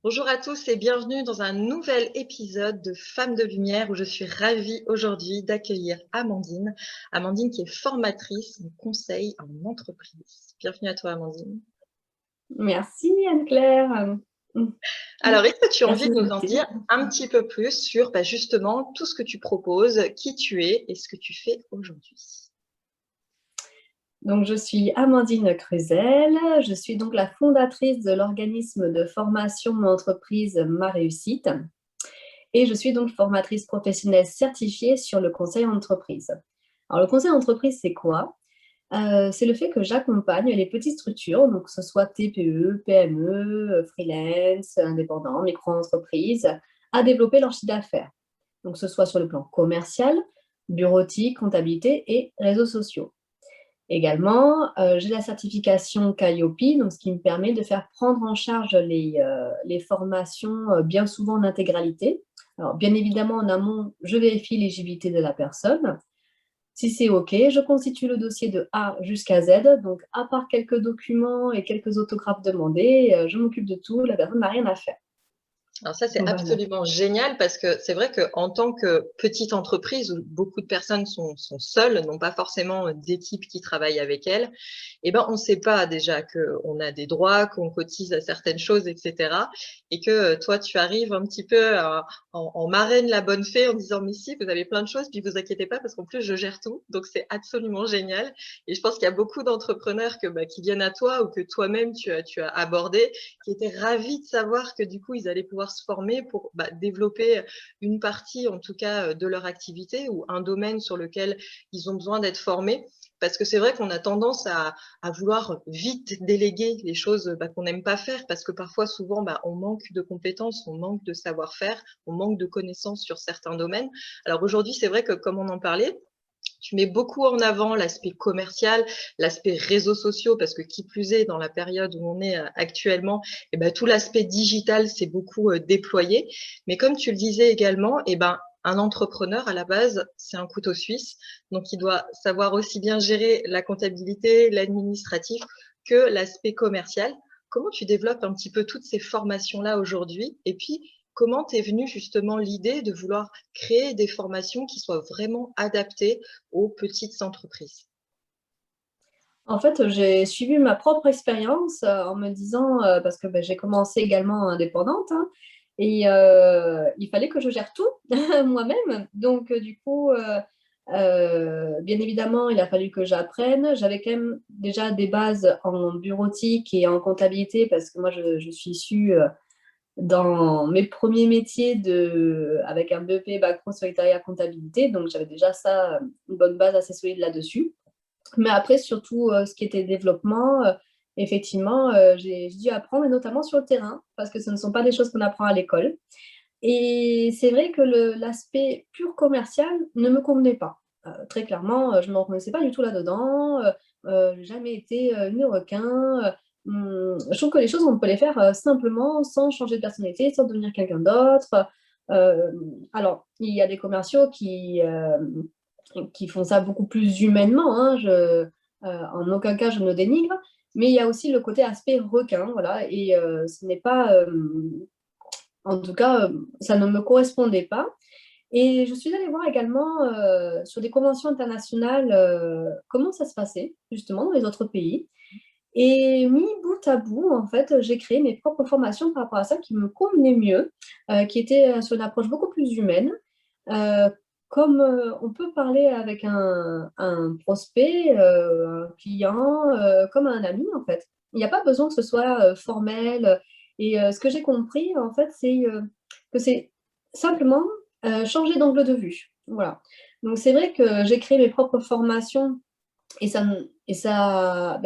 Bonjour à tous et bienvenue dans un nouvel épisode de Femmes de Lumière où je suis ravie aujourd'hui d'accueillir Amandine. Amandine qui est formatrice en conseil en entreprise. Bienvenue à toi Amandine. Merci Anne-Claire. Alors, est-ce que tu as Merci envie de de nous en m'inviter. dire un petit peu plus sur justement tout ce que tu proposes, qui tu es et ce que tu fais aujourd'hui? Donc, je suis Amandine Cruzel. Je suis donc la fondatrice de l'organisme de formation entreprise Ma Réussite. Et je suis donc formatrice professionnelle certifiée sur le conseil en entreprise. Alors, le conseil en entreprise, c'est quoi? C'est le fait que j'accompagne les petites structures, donc que ce soit TPE, PME, freelance, indépendants, micro-entreprises, à développer leur chiffre d'affaires. Donc, que ce soit sur le plan commercial, bureautique, comptabilité et réseaux sociaux. Également, j'ai la certification Calliope, donc ce qui me permet de faire prendre en charge les formations bien souvent en intégralité. Alors, bien évidemment, en amont, je vérifie l'éligibilité de la personne. Si c'est OK, je constitue le dossier de A jusqu'à Z. Donc, à part quelques documents et quelques autographes demandés, je m'occupe de tout. La personne n'a rien à faire. Alors ça, c'est Voilà. absolument génial parce que c'est vrai qu'en tant que petite entreprise où beaucoup de personnes sont seules, n'ont pas forcément d'équipe qui travaille avec elles, eh ben, on ne sait pas déjà qu'on a des droits, qu'on cotise à certaines choses, etc. Et que toi, tu arrives un petit peu en marraine la bonne fée en disant, mais si, vous avez plein de choses, puis vous inquiétez pas parce qu'en plus, je gère tout. Donc, c'est absolument génial. Et je pense qu'il y a beaucoup d'entrepreneurs qui viennent à toi ou que toi-même, tu as abordé qui étaient ravis de savoir que du coup, ils allaient pouvoir se former pour développer une partie, en tout cas, de leur activité ou un domaine sur lequel ils ont besoin d'être formés. Parce que c'est vrai qu'on a tendance à vouloir vite déléguer les choses qu'on n'aime pas faire parce que parfois, souvent, on manque de compétences, on manque de savoir-faire, on manque de connaissances sur certains domaines. Alors aujourd'hui, c'est vrai que comme on en parlait, tu mets beaucoup en avant l'aspect commercial, l'aspect réseaux sociaux, parce que qui plus est, dans la période où on est actuellement, tout l'aspect digital s'est beaucoup déployé. Mais comme tu le disais également, un entrepreneur, à la base, c'est un couteau suisse. Donc, il doit savoir aussi bien gérer la comptabilité, l'administratif que l'aspect commercial. Comment tu développes un petit peu toutes ces formations-là aujourd'hui? Et puis, comment t'es venue justement l'idée de vouloir créer des formations qui soient vraiment adaptées aux petites entreprises? En fait, j'ai suivi ma propre expérience en me disant, parce que j'ai commencé également indépendante, hein, et il fallait que je gère tout moi-même. Donc, du coup, bien évidemment, il a fallu que j'apprenne. J'avais quand même déjà des bases en bureautique et en comptabilité, parce que moi, je suis issue dans mes premiers métiers avec un BEP Bac Pro Secrétariat Comptabilité. Donc, j'avais déjà ça, une bonne base assez solide là-dessus. Mais après, surtout, ce qui était développement, effectivement, j'ai dû apprendre, et notamment sur le terrain, parce que ce ne sont pas des choses qu'on apprend à l'école. Et c'est vrai que l'aspect pur commercial ne me convenait pas. Très clairement, je ne me reconnaissais pas du tout là-dedans. J'ai jamais été une requin. Je trouve que les choses, on peut les faire simplement, sans changer de personnalité, sans devenir quelqu'un d'autre. Euh, alors, il y a des commerciaux qui font ça beaucoup plus humainement, hein. En aucun cas, je ne dénigre. Mais il y a aussi le côté aspect requin, voilà. Et ce n'est pas, en tout cas, ça ne me correspondait pas. Et je suis allée voir également sur des conventions internationales comment ça se passait, justement, dans les autres pays. Et mis bout à bout, en fait, j'ai créé mes propres formations par rapport à ça qui me convenaient mieux, qui étaient sur une approche beaucoup plus humaine. Euh, Comme on peut parler avec un prospect, un client, comme un ami, en fait. Il n'y a pas besoin que ce soit formel. Et ce que j'ai compris, en fait, c'est que c'est simplement changer d'angle de vue. Voilà. Donc, c'est vrai que j'ai créé mes propres formations et ça,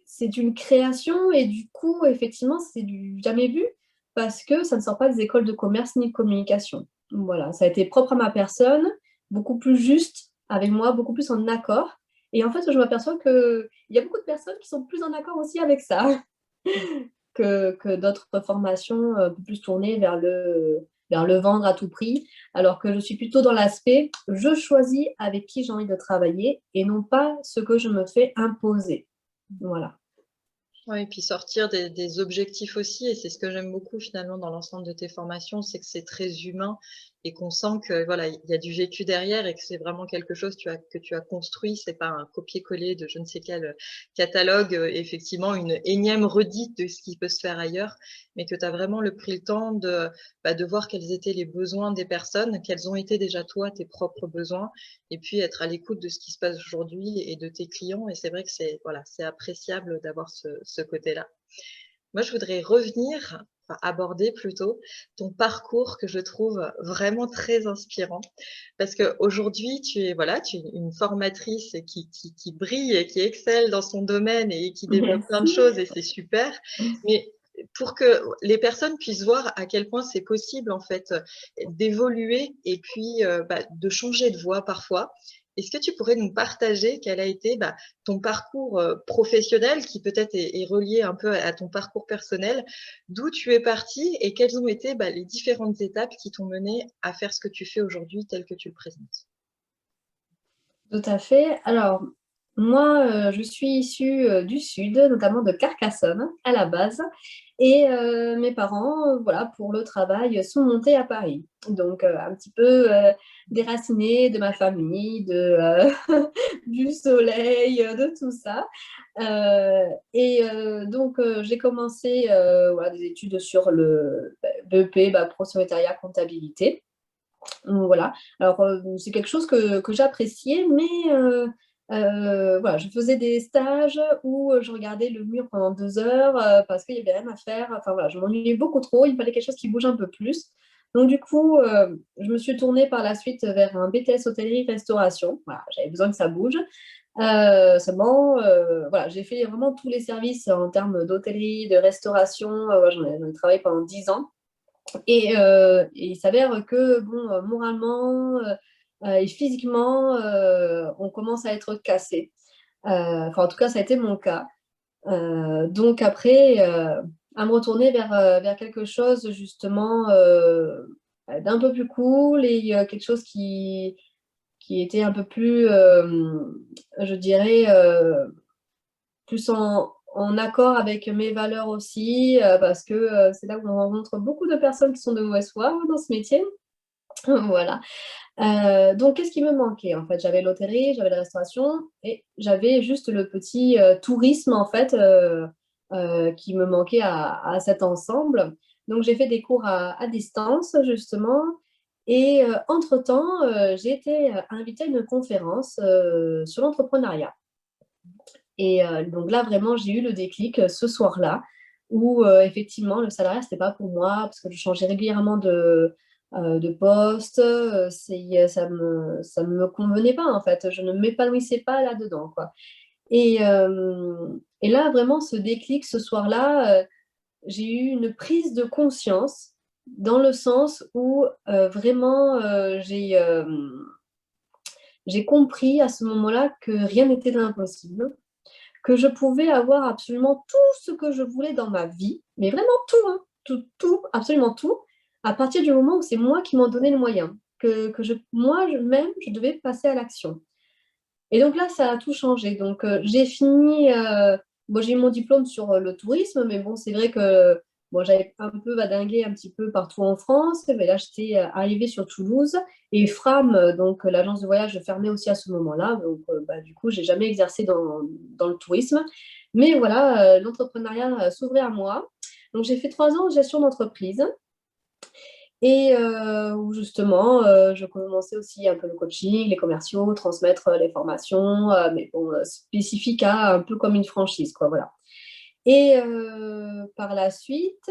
c'est une création et du coup, effectivement, c'est du jamais vu parce que ça ne sort pas des écoles de commerce ni de communication. Voilà, ça a été propre à ma personne, beaucoup plus juste avec moi, beaucoup plus en accord. Et en fait, je m'aperçois qu'il y a beaucoup de personnes qui sont plus en accord aussi avec ça que d'autres formations un peu plus tournées vers le vendre à tout prix, alors que je suis plutôt dans l'aspect je choisis avec qui j'ai envie de travailler et non pas ce que je me fais imposer. Voilà. Ouais, et puis sortir des objectifs aussi, et c'est ce que j'aime beaucoup finalement dans l'ensemble de tes formations, c'est que c'est très humain et qu'on sent que voilà, il y a du vécu derrière et que c'est vraiment quelque chose que tu as construit, c'est pas un copier-coller de je ne sais quel catalogue, effectivement une énième redite de ce qui peut se faire ailleurs, mais que tu as vraiment pris le temps de voir quels étaient les besoins des personnes, quels ont été déjà toi tes propres besoins, et puis être à l'écoute de ce qui se passe aujourd'hui et de tes clients. Et c'est vrai que c'est voilà, c'est appréciable d'avoir ce côté-là. Moi, je voudrais revenir, enfin, aborder plutôt ton parcours que je trouve vraiment très inspirant. Parce qu'aujourd'hui, tu es, voilà, tu es une formatrice qui brille et qui excelle dans son domaine et qui développe plein de Merci. choses et c'est super. Mais pour que les personnes puissent voir à quel point c'est possible, en fait, d'évoluer et puis de changer de voie parfois, est-ce que tu pourrais nous partager quel a été ton parcours professionnel qui peut-être est relié un peu à ton parcours personnel, d'où tu es parti et quelles ont été les différentes étapes qui t'ont mené à faire ce que tu fais aujourd'hui tel que tu le présentes? Tout à fait. Alors, moi, je suis issue, du sud, notamment de Carcassonne, à la base et mes parents, voilà, pour le travail, sont montés à Paris. Donc un petit peu, déracinés de ma famille, du soleil, de tout ça. Donc j'ai commencé, voilà, des études sur le BEP, bac pro secrétariat comptabilité. Voilà. Alors, c'est quelque chose que j'appréciais, mais voilà, je faisais des stages où, je regardais le mur pendant 2 heures, parce qu'il y avait rien à faire. Enfin voilà, je m'ennuyais beaucoup trop, il me fallait quelque chose qui bouge un peu plus. Donc du coup, je me suis tournée par la suite vers un BTS hôtellerie-restauration. Voilà, j'avais besoin que ça bouge. Seulement, voilà, j'ai fait vraiment tous les services en termes d'hôtellerie, de restauration, j'en ai travaillé pendant 10 ans. Et il s'avère que, bon, moralement, et physiquement, on commence à être cassé. Enfin, en tout cas, ça a été mon cas. Donc après, à me retourner vers quelque chose justement, d'un peu plus cool et quelque chose qui était un peu plus, je dirais, plus en accord avec mes valeurs aussi, parce que, c'est là où on rencontre beaucoup de personnes qui sont de mauvaise foi dans ce métier. Voilà. Donc qu'est-ce qui me manquait, en fait? J'avais l'hôtellerie, j'avais la restauration et j'avais juste le petit, tourisme, en fait, qui me manquait à cet ensemble. Donc j'ai fait des cours à distance, justement et entre-temps, j'ai été, invitée à une conférence, sur l'entrepreneuriat. Et donc là, vraiment, j'ai eu le déclic, ce soir-là où, effectivement, le salariat, c'était pas pour moi parce que je changeais régulièrement de poste, ça me convenait pas, en fait. Je ne m'épanouissais pas là-dedans, quoi. Et là, vraiment, ce déclic, ce soir-là, j'ai eu une prise de conscience dans le sens où, vraiment, j'ai compris à ce moment-là que rien n'était impossible, que je pouvais avoir absolument tout ce que je voulais dans ma vie, mais vraiment tout, hein, tout, tout, absolument tout, à partir du moment où c'est moi qui m'en donnais le moyen, moi-même, je devais passer à l'action. Et donc là, ça a tout changé. Donc, j'ai fini, bon, j'ai eu mon diplôme sur le tourisme, mais bon, c'est vrai que bon, j'avais un peu vadingué un petit peu partout en France. Mais là, j'étais arrivée sur Toulouse et Fram, donc l'agence de voyage, fermait aussi à ce moment-là. Donc, du coup, j'ai jamais exercé dans le tourisme. Mais voilà, l'entrepreneuriat s'ouvrait à moi. Donc, j'ai fait 3 ans en gestion d'entreprise. Et où justement, je commençais aussi un peu le coaching, les commerciaux, transmettre, les formations, mais bon, spécifiques à un peu comme une franchise, quoi, voilà. Et par la suite,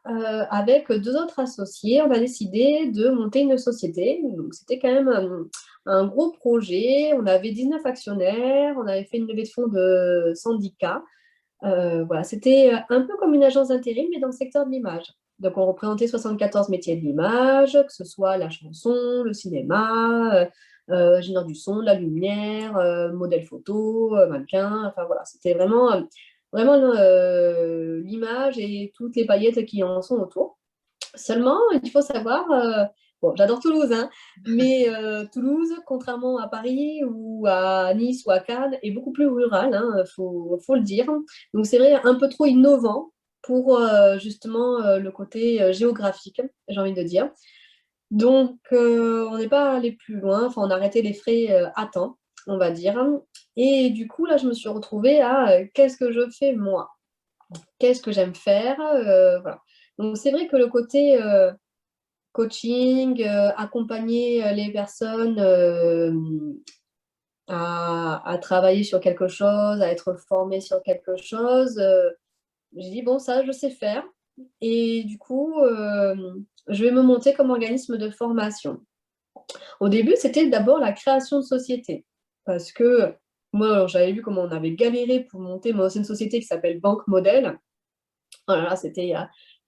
avec 2 autres associés, on a décidé de monter une société. Donc c'était quand même un gros projet. On avait 19 actionnaires, on avait fait une levée de fonds de 110 K. Voilà, c'était un peu comme une agence d'intérim, mais dans le secteur de l'image. Donc, on représentait 74 métiers de l'image, que ce soit la chanson, le cinéma, ingénieur du son, de la lumière, modèle photo, mannequin. Enfin, voilà, c'était vraiment l'image et toutes les paillettes qui en sont autour. Seulement, il faut savoir Bon, j'adore Toulouse, hein, mais Toulouse, contrairement à Paris ou à Nice ou à Cannes, est beaucoup plus rural, hein, faut le dire. Donc c'est vrai, un peu trop innovant pour justement le côté géographique, j'ai envie de dire. Donc on n'est pas allé plus loin, enfin on a arrêté les frais à temps, on va dire. Et du coup, là, je me suis retrouvée à qu'est-ce que je fais moi? Qu'est-ce que j'aime faire? Voilà. Donc c'est vrai que le côté coaching, accompagner les personnes à travailler sur quelque chose, à être formées sur quelque chose. J'ai dit, bon, ça, je sais faire. Et du coup, je vais me monter comme organisme de formation. Au début, c'était d'abord la création de société. Parce que moi, alors, j'avais vu comment on avait galéré pour monter moi, c'est une société qui s'appelle Banque Modèle. Oh là là, c'était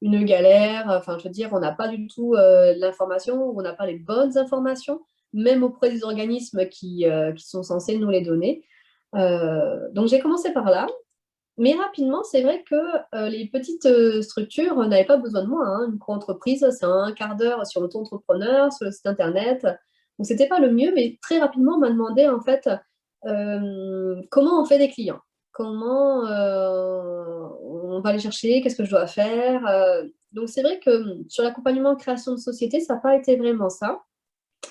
une galère. Enfin, je veux dire, on n'a pas du tout l'information, on n'a pas les bonnes informations, même auprès des organismes qui sont censés nous les donner. Donc, j'ai commencé par là. Mais rapidement, c'est vrai que les petites structures n'avaient pas besoin de moi, hein. Une micro-entreprise, c'est un quart d'heure sur l'auto-entrepreneur, sur le site internet. Donc, c'était pas le mieux, mais très rapidement, on m'a demandé en fait comment on fait des clients, comment on va les chercher, qu'est-ce que je dois faire. Donc, c'est vrai que sur l'accompagnement création de société, ça n'a pas été vraiment ça.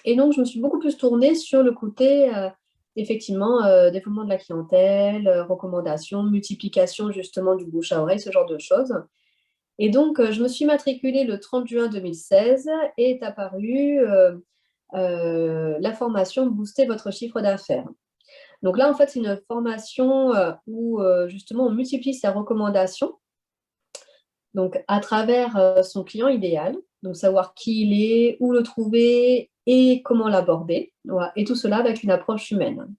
Et donc, je me suis beaucoup plus tournée sur le côté, effectivement, développement de la clientèle, recommandation, multiplication justement du bouche à oreille, ce genre de choses. Et donc, je me suis matriculée le 30 juin 2016 et est apparue la formation Booster votre chiffre d'affaires. Donc là, en fait, c'est une formation où justement on multiplie sa recommandation, donc à travers son client idéal, donc savoir qui il est, où le trouver et comment l'aborder, voilà, et tout cela avec une approche humaine.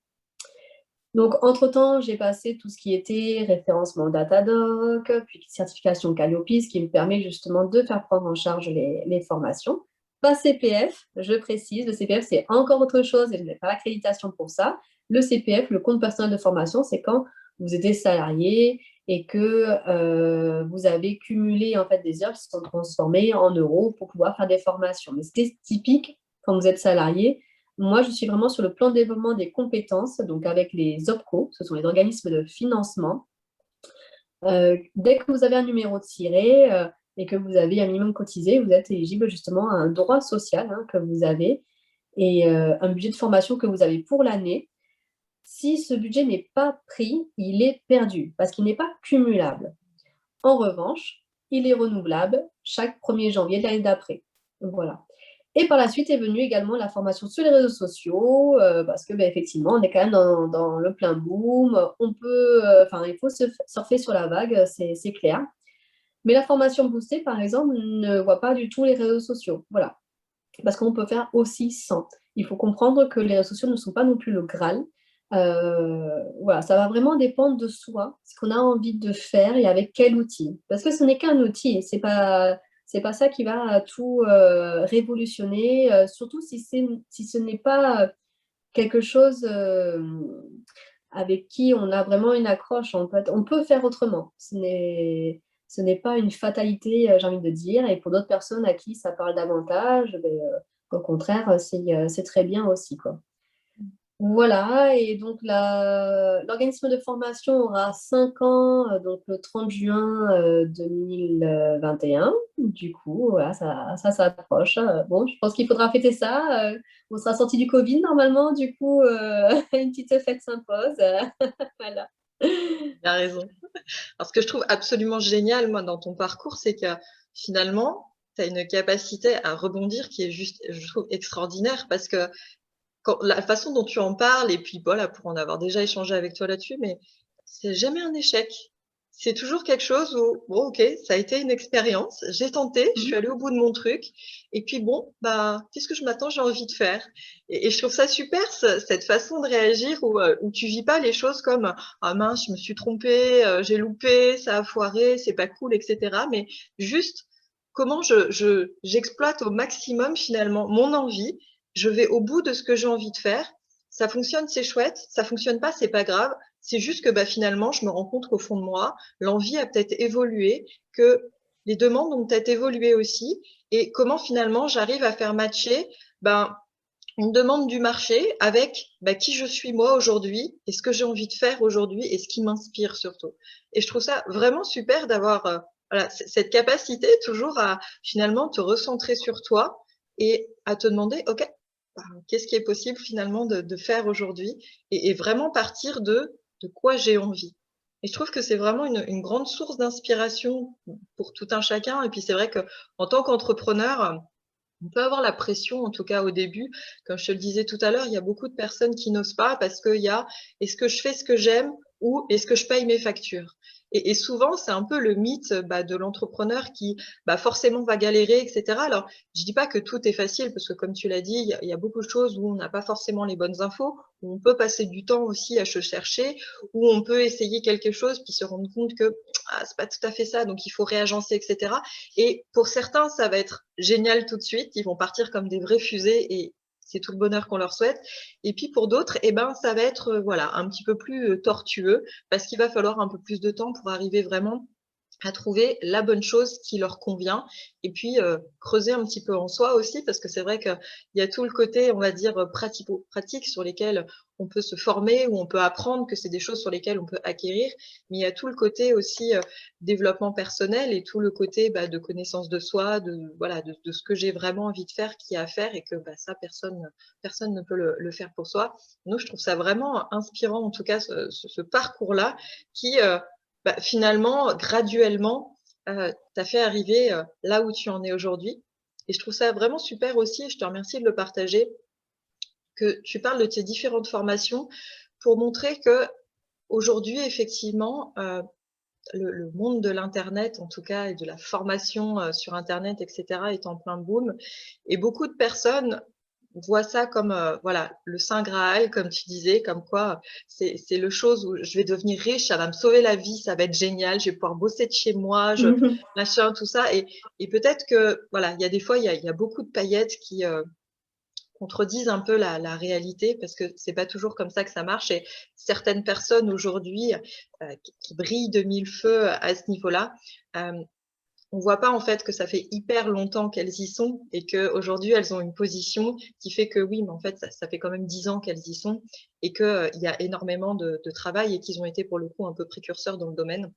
Donc, entre-temps, j'ai passé tout ce qui était référencement Datadoc, puis certification Calliope, ce qui me permet justement de faire prendre en charge les formations. Pas CPF, je précise, le CPF, c'est encore autre chose et je n'ai pas l'accréditation pour ça. Le CPF, le compte personnel de formation, c'est quand vous êtes salarié et que vous avez cumulé en fait des heures qui se sont transformées en euros pour pouvoir faire des formations. Mais c'est typique quand vous êtes salarié. Moi, je suis vraiment sur le plan de développement des compétences, donc avec les OPCO, ce sont les organismes de financement. Dès que vous avez un numéro de siret et que vous avez un minimum cotisé, vous êtes éligible justement à un droit social que vous avez et un budget de formation que vous avez pour l'année. Si ce budget n'est pas pris, il est perdu parce qu'il n'est pas cumulable. En revanche, il est renouvelable chaque 1er janvier de l'année d'après. Donc voilà. Et par la suite est venue également la formation sur les réseaux sociaux, parce que effectivement, on est quand même dans le plein boom. On peut, il faut surfer sur la vague, c'est clair. Mais la formation boostée, par exemple, ne voit pas du tout les réseaux sociaux. Voilà. Parce qu'on peut faire aussi sans. Il faut comprendre que les réseaux sociaux ne sont pas non plus le Graal. Voilà, ça va vraiment dépendre de soi, ce qu'on a envie de faire et avec quel outil. Parce que ce n'est qu'un outil, c'est pas ça qui va tout révolutionner, surtout si ce n'est pas quelque chose avec qui on a vraiment une accroche. En fait, on peut faire autrement. Ce n'est pas une fatalité, j'ai envie de dire. Et pour d'autres personnes à qui ça parle davantage, au contraire, c'est très bien aussi, quoi. Voilà, et donc l'organisme de formation aura 5 ans, donc le 30 juin 2021. Du coup, voilà, ça s'approche. Bon, je pense qu'il faudra fêter ça. On sera sorti du Covid normalement, du coup, une petite fête s'impose. Voilà. Tu as raison. Alors, ce que je trouve absolument génial, moi, dans ton parcours, c'est que finalement, tu as une capacité à rebondir qui est juste, je trouve, extraordinaire parce que la façon dont tu en parles, et puis voilà, pour en avoir déjà échangé avec toi là-dessus, mais c'est jamais un échec. C'est toujours quelque chose où, bon, ok, ça a été une expérience, j'ai tenté, je suis allée au bout de mon truc, et puis bon, bah, qu'est-ce que je m'attends, j'ai envie de faire. Et je trouve ça super, cette façon de réagir où tu vis pas les choses comme, ah mince, je me suis trompée, j'ai loupé, ça a foiré, c'est pas cool, etc. Mais juste, comment j'exploite au maximum finalement mon envie, je vais au bout de ce que j'ai envie de faire. Ça fonctionne, c'est chouette. Ça fonctionne pas, c'est pas grave. C'est juste que finalement, je me rends compte qu'au fond de moi, l'envie a peut-être évolué, que les demandes ont peut-être évolué aussi et comment finalement j'arrive à faire matcher une demande du marché avec qui je suis moi aujourd'hui et ce que j'ai envie de faire aujourd'hui et ce qui m'inspire surtout. Et je trouve ça vraiment super d'avoir voilà, cette capacité toujours à finalement te recentrer sur toi et à te demander, OK, qu'est-ce qui est possible finalement de faire aujourd'hui et vraiment partir de quoi j'ai envie. Et je trouve que c'est vraiment une grande source d'inspiration pour tout un chacun. Et puis c'est vrai qu'en tant qu'entrepreneur, on peut avoir la pression, en tout cas au début. Comme je te le disais tout à l'heure, il y a beaucoup de personnes qui n'osent pas parce qu'il y a est-ce que je fais ce que j'aime ou est-ce que je paye mes factures? Et souvent, c'est un peu le mythe de l'entrepreneur qui forcément va galérer, etc. Alors, je dis pas que tout est facile parce que comme tu l'as dit, il y a beaucoup de choses où on n'a pas forcément les bonnes infos, où on peut passer du temps aussi à se chercher, où on peut essayer quelque chose puis se rendre compte que c'est pas tout à fait ça, donc il faut réagencer, etc. Et pour certains, ça va être génial tout de suite. Ils vont partir comme des vraies fusées et c'est tout le bonheur qu'on leur souhaite. Et puis pour d'autres, ça va être voilà, un petit peu plus tortueux parce qu'il va falloir un peu plus de temps pour arriver vraiment à trouver la bonne chose qui leur convient et puis creuser un petit peu en soi aussi parce que c'est vrai qu'il y a tout le côté, on va dire, pratique sur lesquels on peut se former ou on peut apprendre, que c'est des choses sur lesquelles on peut acquérir, mais il y a tout le côté aussi développement personnel et tout le côté de connaissance de soi, voilà, de ce que j'ai vraiment envie de faire, qui a à faire et que ça, personne ne peut le faire pour soi. Donc, je trouve ça vraiment inspirant, en tout cas, ce parcours-là qui finalement, graduellement, t'a fait arriver là où tu en es aujourd'hui. Et je trouve ça vraiment super aussi, et je te remercie de le partager, que tu parles de tes différentes formations pour montrer que aujourd'hui, effectivement, le monde de l'Internet, en tout cas, et de la formation sur Internet, etc., est en plein boom. Et beaucoup de personnes voient ça comme voilà, le Saint Graal, comme tu disais, comme quoi c'est le chose où je vais devenir riche, ça va me sauver la vie, ça va être génial, je vais pouvoir bosser de chez moi, machin, tout ça. Et peut-être que, voilà, il y a des fois, il y a beaucoup de paillettes qui contredisent un peu la réalité parce que c'est pas toujours comme ça que ça marche et certaines personnes aujourd'hui qui brillent de mille feux à ce niveau-là, on voit pas en fait que ça fait hyper longtemps qu'elles y sont et qu'aujourd'hui elles ont une position qui fait que oui, mais en fait ça fait quand même 10 ans qu'elles y sont et qu'il y a énormément de travail et qu'ils ont été pour le coup un peu précurseurs dans le domaine.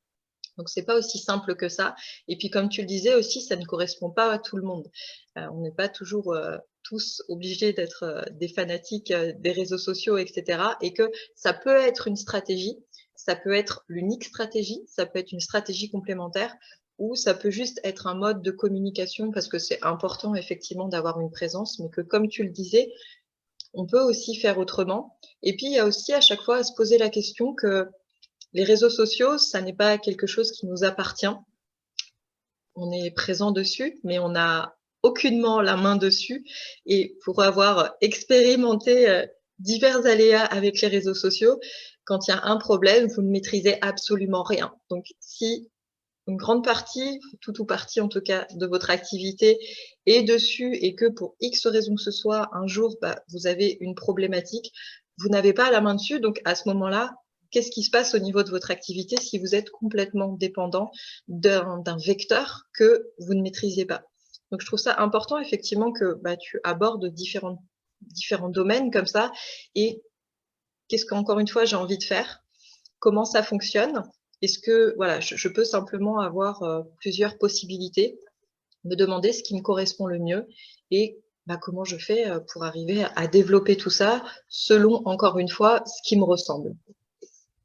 Donc c'est pas aussi simple que ça. Et puis comme tu le disais aussi, ça ne correspond pas à tout le monde. On n'est pas toujours tous obligés d'être des fanatiques des réseaux sociaux, etc. Et que ça peut être une stratégie, ça peut être l'unique stratégie, ça peut être une stratégie complémentaire, ou ça peut juste être un mode de communication parce que c'est important effectivement d'avoir une présence, mais que comme tu le disais, on peut aussi faire autrement. Et puis il y a aussi à chaque fois à se poser la question que les réseaux sociaux, ça n'est pas quelque chose qui nous appartient. On est présent dessus, mais on n'a aucunement la main dessus. Et pour avoir expérimenté divers aléas avec les réseaux sociaux, quand il y a un problème, vous ne maîtrisez absolument rien. Donc, si une grande partie, tout ou partie en tout cas, de votre activité est dessus et que pour X raison que ce soit, un jour, vous avez une problématique, vous n'avez pas la main dessus. Donc, à ce moment-là, qu'est-ce qui se passe au niveau de votre activité si vous êtes complètement dépendant d'un vecteur que vous ne maîtrisez pas? Donc, je trouve ça important, effectivement, que tu abordes différents domaines comme ça. Et qu'est-ce qu'encore une fois, j'ai envie de faire? Comment ça fonctionne? Est-ce que voilà, je peux simplement avoir plusieurs possibilités, me demander ce qui me correspond le mieux et comment je fais pour arriver à développer tout ça selon, encore une fois, ce qui me ressemble.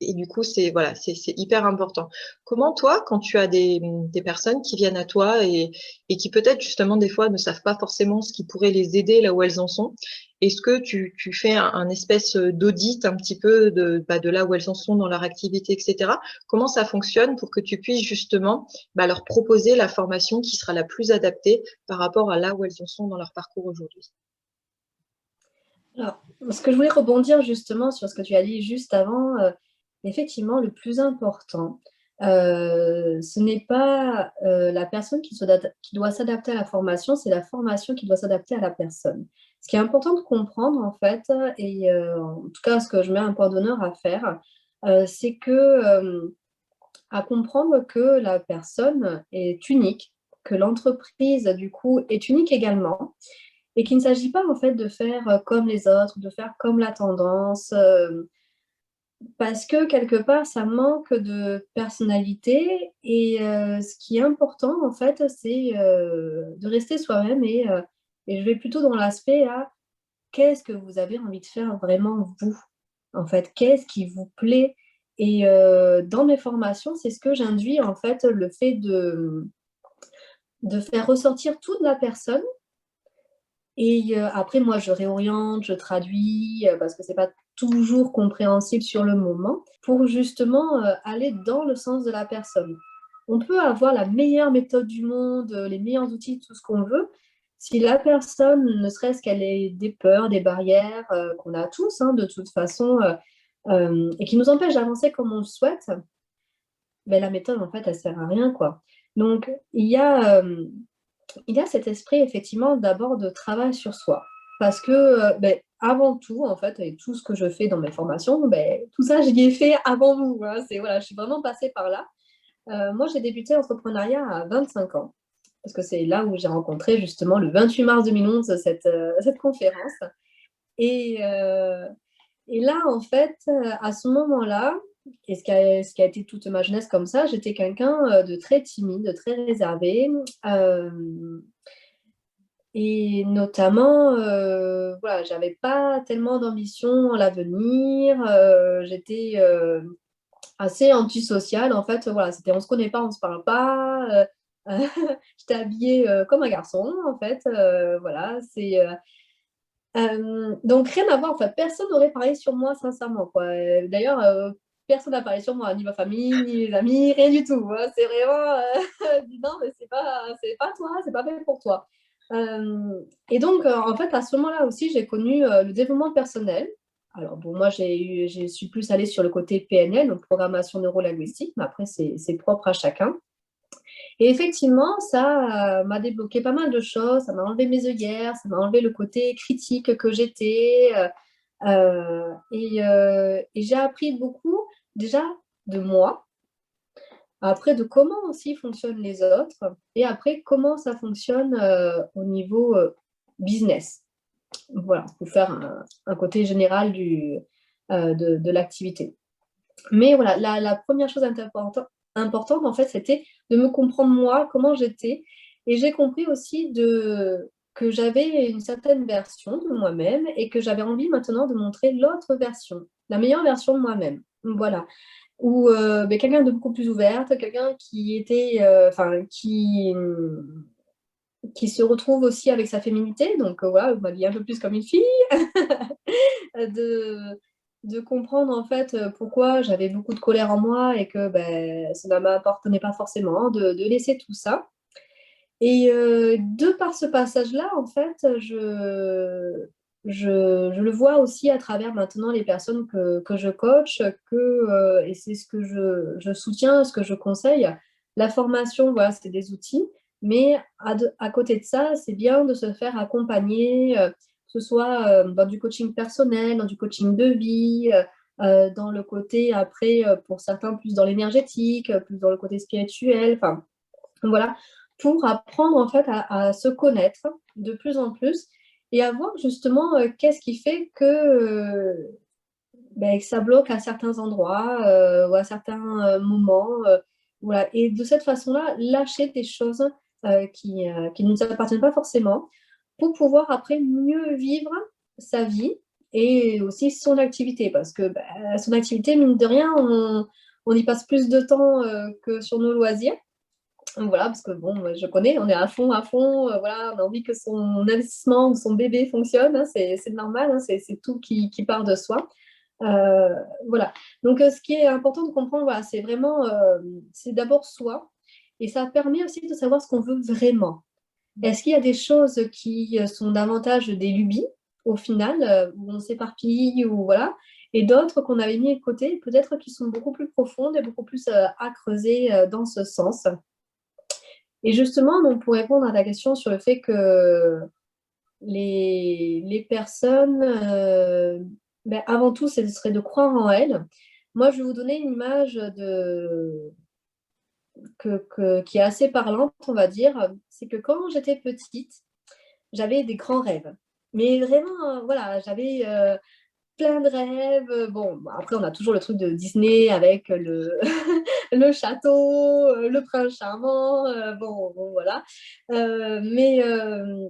Et du coup, c'est voilà, c'est hyper important. Comment toi, quand tu as des personnes qui viennent à toi et qui peut-être justement des fois ne savent pas forcément ce qui pourrait les aider là où elles en sont, est-ce que tu fais un espèce d'audit un petit peu de là où elles en sont dans leur activité, etc. Comment ça fonctionne pour que tu puisses justement leur proposer la formation qui sera la plus adaptée par rapport à là où elles en sont dans leur parcours aujourd'hui? Alors, ce que je voulais rebondir justement sur ce que tu as dit juste avant, effectivement, le plus important, ce n'est pas, la personne qui doit s'adapter à la formation, c'est la formation qui doit s'adapter à la personne. Ce qui est important de comprendre en fait et en tout cas ce que je mets un point d'honneur à faire, c'est que, à comprendre que la personne est unique, que l'entreprise, du coup, est unique également, et qu'il ne s'agit pas, en fait, de faire comme les autres, de faire comme la tendance, parce que quelque part, ça manque de personnalité et ce qui est important, en fait, c'est, de rester soi-même et je vais plutôt dans l'aspect à qu'est-ce que vous avez envie de faire vraiment vous, en fait? Qu'est-ce qui vous plaît? Et dans mes formations, c'est ce que j'induis, en fait, le fait de faire ressortir toute la personne et après moi je réoriente, je traduis, parce que c'est pas toujours compréhensible sur le moment, pour justement, aller dans le sens de la personne. On peut avoir la meilleure méthode du monde, les meilleurs outils, tout ce qu'on veut. Si la personne, ne serait-ce qu'elle ait des peurs, des barrières, qu'on a tous, hein, de toute façon, et qui nous empêchent d'avancer comme on le souhaite, la méthode en fait elle sert à rien, quoi. Donc il y a cet esprit effectivement d'abord de travail sur soi. Parce que, avant tout, en fait, et tout ce que je fais dans mes formations, tout ça, j'y ai fait avant vous, hein. C'est voilà, je suis vraiment passée par là. Moi, j'ai débuté l'entrepreneuriat à 25 ans, parce que c'est là où j'ai rencontré justement le 28 mars 2011 cette conférence. Et, heu et là, en fait, à ce moment-là, et ce qui a été toute ma jeunesse comme ça, j'étais quelqu'un, de très timide, de très réservé, hem et notamment, voilà, j'avais pas tellement d'ambition à l'avenir, j'étais, assez antisociale en fait, voilà, c'était on se connaît pas, on se parle pas, j'étais habillée, comme un garçon en fait, voilà, donc rien à voir, en fait, personne n'aurait parlé sur moi sincèrement, quoi, d'ailleurs, personne n'a parlé sur moi, ni ma famille, ni mes amis, rien du tout, hein. C'est vraiment, «Non mais c'est pas toi, c'est pas fait pour toi». Et donc, en fait, à ce moment-là aussi, j'ai connu, le développement personnel. Alors bon, moi, je suis plus allée sur le côté PNL, donc programmation neuro-linguistique, mais après c'est propre à chacun. Et effectivement, ça, m'a débloqué pas mal de choses, ça m'a enlevé mes œillères, ça m'a enlevé le côté critique que j'étais, et j'ai appris beaucoup, déjà de moi, après de comment aussi fonctionnent les autres et après comment ça fonctionne, au niveau, business. Voilà, pour faire un côté général de l'activité. Mais voilà, la 1re chose importante, en fait, c'était de me comprendre moi, comment j'étais et j'ai compris aussi que j'avais une certaine version de moi-même et que j'avais envie maintenant de montrer l'autre version, la meilleure version de moi-même. Voilà. Ou quelqu'un de beaucoup plus ouverte, quelqu'un qui était, enfin qui se retrouve aussi avec sa féminité, donc voilà, m'habiller un peu plus comme une fille. De comprendre en fait, pourquoi j'avais beaucoup de colère en moi et que, ça ne m'appartenait pas forcément, de laisser tout ça et de par ce passage-là, en fait, je le vois aussi à travers maintenant les personnes que je coach, et c'est ce que je soutiens, ce que je conseille. La formation, voilà, c'est des outils, mais à côté de ça, c'est bien de se faire accompagner, que ce soit, dans du coaching personnel, dans du coaching de vie, dans le côté après, pour certains plus dans l'énergétique, plus dans le côté spirituel, enfin voilà, pour apprendre en fait à se connaître de plus en plus et à voir justement, qu'est-ce qui fait que ça bloque à certains endroits, ou à certains, moments, voilà et de cette façon-là, lâcher des choses, qui ne nous appartiennent pas forcément pour pouvoir après mieux vivre sa vie et aussi son activité. Parce que, son activité, mine de rien, on y passe plus de temps, que sur nos loisirs. Voilà, parce que bon, je connais, on est à fond, voilà, on a envie que son investissement ou son bébé fonctionne, hein, c'est normal, hein, c'est tout qui part de soi. Heu, voilà. Donc ce qui est important de comprendre, voilà, c'est vraiment, c'est d'abord soi et ça permet aussi de savoir ce qu'on veut vraiment. Est-ce qu'il y a des choses qui, sont davantage des lubies au final, où on s'éparpille ou voilà et d'autres qu'on avait mis de côté, peut-être qui sont beaucoup plus profondes et beaucoup plus, à creuser, dans ce sens? Et justement, donc pour répondre à ta question sur le fait que les personnes, avant tout, ce serait de croire en elles. Moi, je vais vous donner une image qui est assez parlante, on va dire, c'est que quand j'étais petite, j'avais des grands rêves. Mais vraiment, voilà, j'avais plein de rêves. Bon, après, on a toujours le truc de Disney avec le château, le prince charmant. Bon, voilà. Mais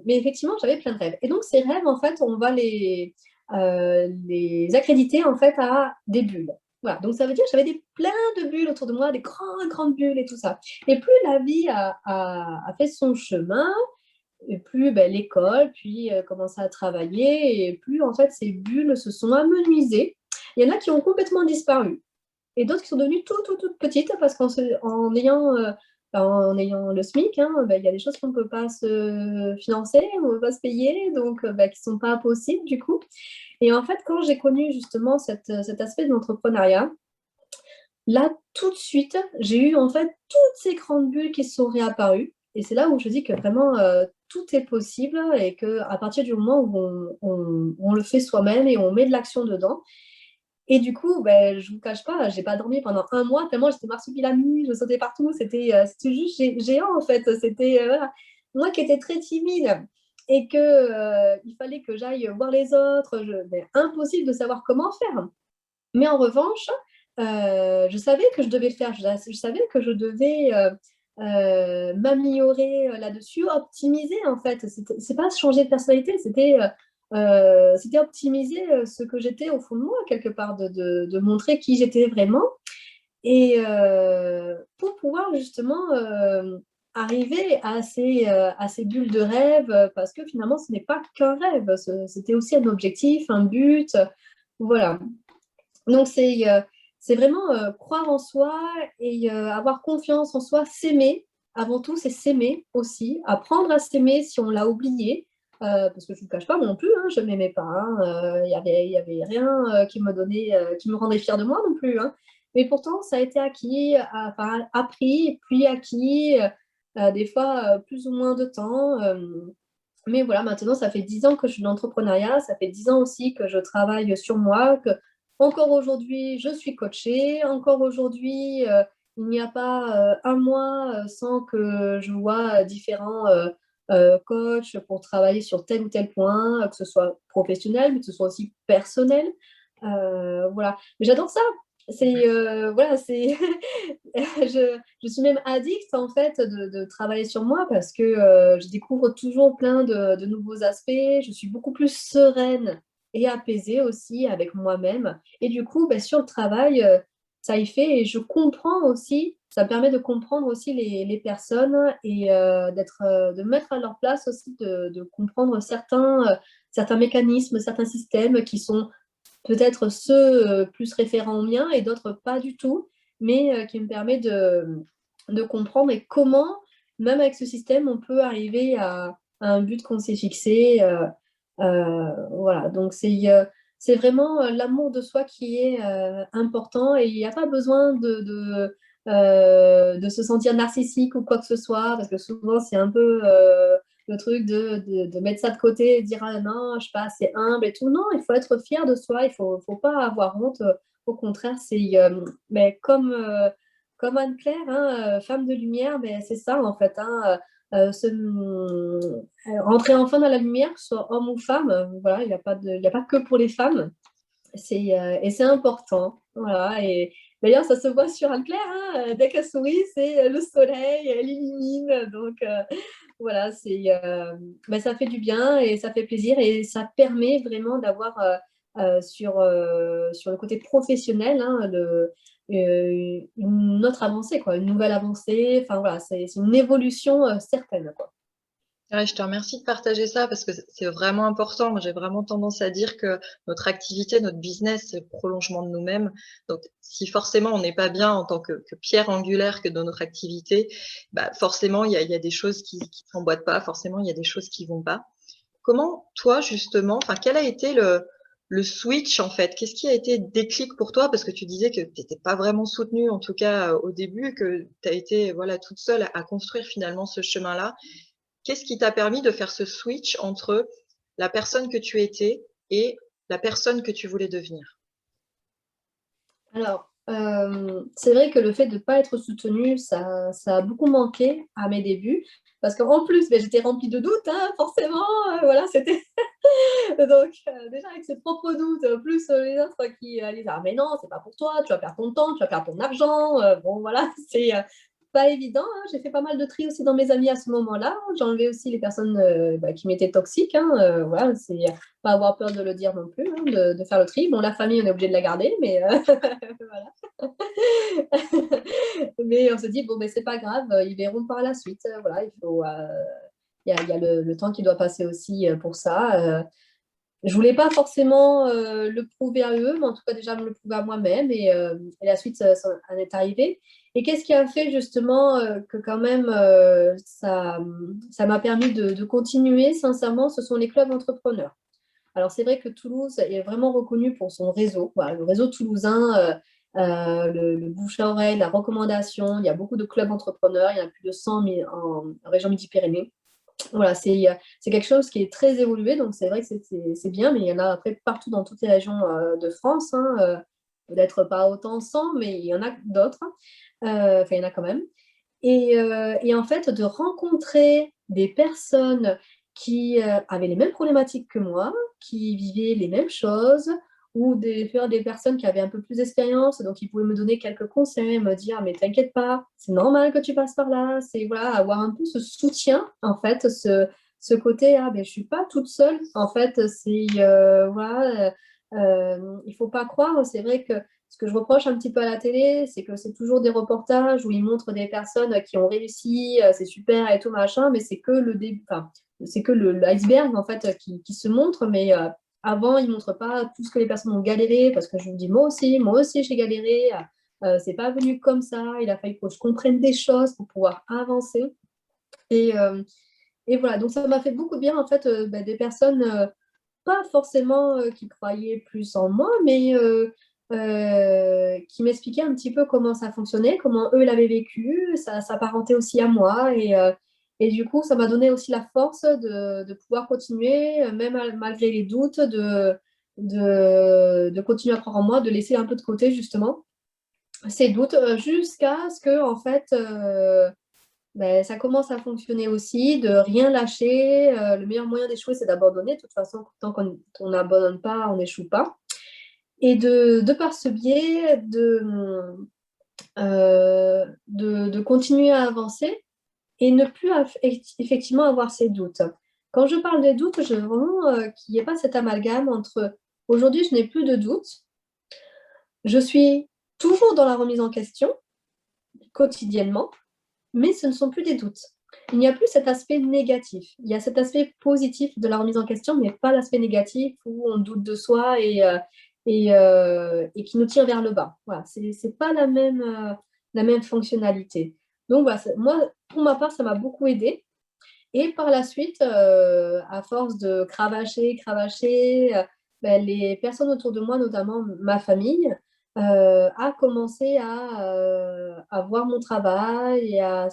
effectivement, j'avais plein de rêves. Et donc, ces rêves, en fait, on va les accréditer en fait à des bulles. Voilà, donc ça veut dire que j'avais plein de bulles autour de moi, des grandes bulles et tout ça. Et plus la vie a fait son chemin, et plus l'école, puis commencer à travailler, et plus en fait ces bulles se sont amenuisées. Il y en a qui ont complètement disparu, et d'autres qui sont devenues toutes petites parce en ayant le SMIC, hein, il y a des choses qu'on ne peut pas se financer, on ne peut pas se payer, donc qui ne sont pas possibles du coup. Et en fait, quand j'ai connu justement cet aspect de l'entrepreneuriat, là, tout de suite, j'ai eu en fait toutes ces grandes bulles qui sont réapparues. Et c'est là où je dis que vraiment tout est possible et qu'à partir du moment où on le fait soi-même et on met de l'action dedans. Et du coup, je ne vous cache pas, j'ai pas dormi pendant un mois tellement j'étais marsupilami, je sautais partout. C'était juste géant en fait. C'était voilà. Moi qui étais très timide et il fallait que j'aille voir les autres, impossible de savoir comment faire. Mais en revanche, je savais que je devais le faire. Je savais que je devais m'améliorer là-dessus, optimiser en fait. C'est pas changer de personnalité, c'était optimiser ce que j'étais au fond de moi, quelque part, de montrer qui j'étais vraiment. Et pour pouvoir justement arriver à ces bulles de rêve, parce que finalement, ce n'est pas qu'un rêve, c'était aussi un objectif, un but. Voilà. Donc, c'est vraiment croire en soi et avoir confiance en soi, s'aimer. Avant tout, c'est s'aimer aussi, apprendre à s'aimer si on l'a oublié. Parce que je ne vous cache pas, moi non plus, hein, je ne m'aimais pas. Il y avait rien qui me rendait fière de moi non plus. Hein. Mais pourtant, ça a été acquis, enfin, appris, puis acquis, des fois plus ou moins de temps. Mais voilà, maintenant, ça fait 10 ans que je suis dans l'entrepreneuriat, ça fait 10 ans aussi que je travaille sur moi, que encore aujourd'hui, je suis coachée, encore aujourd'hui, il n'y a pas un mois sans que je vois différents coachs pour travailler sur tel ou tel point, que ce soit professionnel, mais que ce soit aussi personnel. Voilà. Mais j'adore ça. Voilà, je suis même addict en fait de travailler sur moi parce que je découvre toujours plein de nouveaux aspects. Je suis beaucoup plus sereine et apaisée aussi avec moi-même. Et du coup, sur le travail, ça y fait et je comprends aussi, ça me permet de comprendre aussi les personnes et de mettre à leur place aussi, de comprendre certains mécanismes, certains systèmes qui sont peut-être ceux plus référents aux miens et d'autres pas du tout, mais qui me permet de comprendre et comment, même avec ce système, on peut arriver à un but qu'on s'est fixé. Voilà, donc c'est vraiment l'amour de soi qui est important et il n'y a pas besoin de se sentir narcissique ou quoi que ce soit, parce que souvent c'est un peu le truc de mettre ça de côté et dire ah non, je suis pas assez humble et tout. Non, il faut être fier de soi, il faut pas avoir honte. Au contraire, mais comme Anne-Claire, hein, femme de lumière, mais c'est ça en fait. Hein, rentrer enfin dans la lumière, que ce soit homme ou femme, voilà, il y a pas que pour les femmes. Et c'est important. Voilà. Et d'ailleurs, ça se voit sur Anne-Claire. Hein, dès qu'elle sourit, c'est le soleil, elle illumine. Donc, voilà, ça fait du bien et ça fait plaisir et ça permet vraiment d'avoir sur le côté professionnel hein, une autre avancée, quoi, une nouvelle avancée. Enfin, voilà, c'est une évolution certaine, quoi. Ouais, je te remercie de partager ça parce que c'est vraiment important. Moi, j'ai vraiment tendance à dire que notre activité, notre business, c'est le prolongement de nous-mêmes. Donc, si forcément on n'est pas bien en tant que pierre angulaire que dans notre activité, forcément, il y a des choses qui s'emboîtent pas. Forcément, il y a des choses qui vont pas. Comment, toi, justement, enfin, quel a été le switch, en fait? Qu'est-ce qui a été déclic pour toi? Parce que tu disais que tu n'étais pas vraiment soutenue, en tout cas, au début, que tu as été, voilà, toute seule à construire finalement ce chemin-là. Qu'est-ce qui t'a permis de faire ce switch entre la personne que tu étais et la personne que tu voulais devenir? Alors, c'est vrai que le fait de ne pas être soutenue, ça a beaucoup manqué à mes débuts. Parce qu'en plus, ben, j'étais remplie de doutes, hein, forcément. Voilà, c'était. Donc, déjà, avec ses propres doutes, plus les autres qui disent ah, mais non, c'est pas pour toi, tu vas perdre ton temps, tu vas perdre ton argent. Bon, voilà, c'est pas évident. Hein. J'ai fait pas mal de tri aussi dans mes amis à ce moment-là. J'ai enlevé aussi les personnes qui m'étaient toxiques. Hein. Voilà, c'est pas avoir peur de le dire non plus, hein, de faire le tri. Bon, la famille, on est obligé de la garder, mais voilà. Mais on se dit, bon, mais c'est pas grave, ils verront par la suite. Voilà, il faut. Il y a le temps qui doit passer aussi pour ça. Je voulais pas forcément le prouver à eux, mais en tout cas déjà me le prouver à moi-même et la suite ça en est arrivé. Et qu'est-ce qui a fait justement que quand même ça m'a permis de continuer sincèrement, ce sont les clubs entrepreneurs. Alors c'est vrai que Toulouse est vraiment reconnu pour son réseau, voilà, le réseau toulousain, le bouche à oreille, la recommandation. Il y a beaucoup de clubs entrepreneurs, il y en a plus de 100 000 en région Midi-Pyrénées. Voilà, c'est quelque chose qui est très évolué, donc c'est vrai que c'est bien, mais il y en a après partout dans toutes les régions de France, hein, peut-être pas autant 100, mais il y en a d'autres, enfin il y en a quand même. Et en fait, de rencontrer des personnes qui avaient les mêmes problématiques que moi, qui vivaient les mêmes choses, ou des personnes qui avaient un peu plus d'expérience, donc ils pouvaient me donner quelques conseils, me dire, mais t'inquiète pas, c'est normal que tu passes par là, c'est voilà, avoir un peu ce soutien, en fait, ce côté, ah ben je suis pas toute seule, en fait, c'est, voilà, il faut pas croire, c'est vrai que ce que je reproche un petit peu à la télé, c'est que c'est toujours des reportages où ils montrent des personnes qui ont réussi, c'est super et tout machin, mais c'est que le début, enfin, c'est que l'iceberg en fait qui se montre, mais avant ils montrent pas tout ce que les personnes ont galéré, parce que je vous dis moi aussi j'ai galéré, c'est pas venu comme ça, il a fallu que je comprenne des choses pour pouvoir avancer et, euh, et voilà, donc ça m'a fait beaucoup de bien en fait des personnes pas forcément qui croyaient plus en moi, mais qui m'expliquaient un petit peu comment ça fonctionnait, comment eux l'avaient vécu, ça s'apparentait aussi à moi. Et du coup, ça m'a donné aussi la force de pouvoir continuer, même malgré les doutes, de continuer à croire en moi, de laisser un peu de côté justement ces doutes, jusqu'à ce que, en fait, ben, ça commence à fonctionner aussi, de rien lâcher. Le meilleur moyen d'échouer, c'est d'abandonner. De toute façon, tant qu'on n'abandonne pas, on n'échoue pas. Et de par ce biais, de continuer à avancer et ne plus effectivement avoir ces doutes. Quand je parle des doutes, je veux vraiment qu'il n'y ait pas cet amalgame entre aujourd'hui, je n'ai plus de doutes, je suis toujours dans la remise en question quotidiennement, mais ce ne sont plus des doutes. Il n'y a plus cet aspect négatif. Il y a cet aspect positif de la remise en question, mais pas l'aspect négatif où on doute de soi et qui nous tire vers le bas. Voilà, c'est pas la même fonctionnalité. Donc voilà, moi, pour ma part, ça m'a beaucoup aidé. Et par la suite, à force de cravacher, ben, les personnes autour de moi, notamment ma famille, a commencé à voir mon travail et à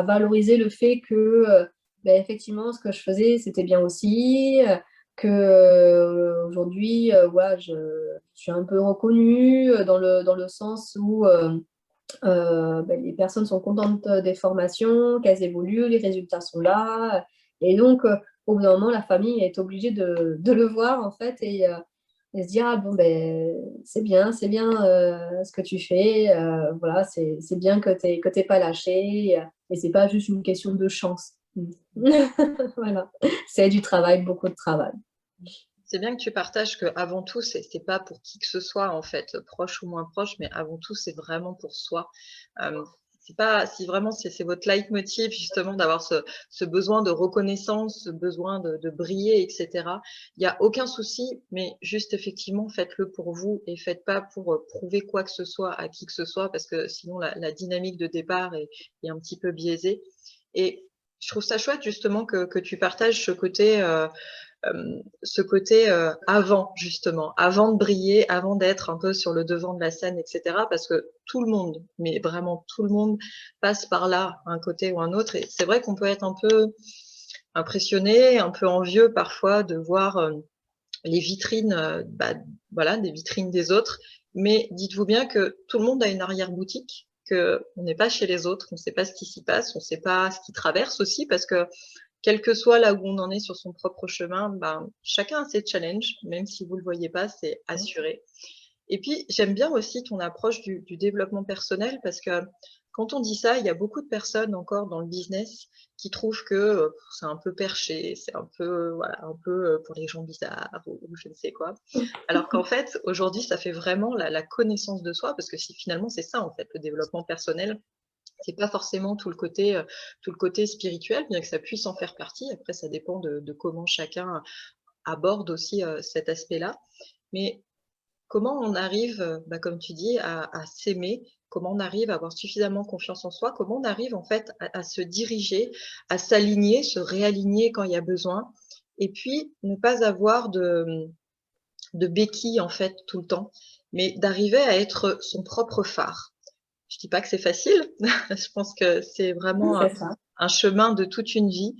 valoriser le fait que, ben, effectivement, ce que je faisais, c'était bien aussi, que aujourd'hui, voilà, je suis un peu reconnue dans le sens où ben, les personnes sont contentes des formations, qu'elles évoluent, les résultats sont là. Et donc, au bout d'un moment, la famille est obligée de le voir, en fait, et se dire, ah bon, ben, c'est bien ce que tu fais. Voilà, c'est bien que tu n'aies pas lâché. Et c'est pas juste une question de chance. Voilà, c'est du travail, beaucoup de travail. C'est bien que tu partages que avant tout, c'est pas pour qui que ce soit en fait, proche ou moins proche, mais avant tout, c'est vraiment pour soi. C'est pas si vraiment c'est votre leitmotiv justement d'avoir ce besoin de reconnaissance, ce besoin de briller, etc. Il y a aucun souci, mais juste effectivement faites-le pour vous et faites pas pour prouver quoi que ce soit à qui que ce soit, parce que sinon la dynamique de départ est un petit peu biaisée. Et je trouve ça chouette justement que tu partages ce côté avant, justement, avant de briller, avant d'être un peu sur le devant de la scène, etc. Parce que tout le monde, mais vraiment tout le monde, passe par là, un côté ou un autre. Et c'est vrai qu'on peut être un peu impressionné, un peu envieux parfois de voir les vitrines, voilà, des vitrines des autres. mais dites-vous bien que tout le monde a une arrière-boutique, qu'on n'est pas chez les autres, on ne sait pas ce qui s'y passe, on ne sait pas ce qui traverse aussi, parce que quel que soit là où on en est sur son propre chemin, ben, chacun a ses challenges, même si vous ne le voyez pas, c'est assuré. Et puis, j'aime bien aussi ton approche du développement personnel, parce que quand on dit ça, il y a beaucoup de personnes encore dans le business qui trouvent que c'est un peu perché, c'est un peu, voilà, un peu pour les gens bizarres ou je ne sais quoi. Alors qu'en fait, aujourd'hui, ça fait vraiment la connaissance de soi, parce que si finalement c'est ça en fait le développement personnel, c'est pas forcément tout le côté spirituel, bien que ça puisse en faire partie. Après, ça dépend de comment chacun aborde aussi cet aspect-là. Mais comment on arrive, bah, comme tu dis, à s'aimer? Comment on arrive à avoir suffisamment confiance en soi? Comment on arrive en fait à se diriger, à s'aligner, se réaligner quand il y a besoin? Et puis ne pas avoir de béquilles en fait tout le temps, mais d'arriver à être son propre phare. Je dis pas que c'est facile, je pense que c'est vraiment C'est ça. un chemin de toute une vie,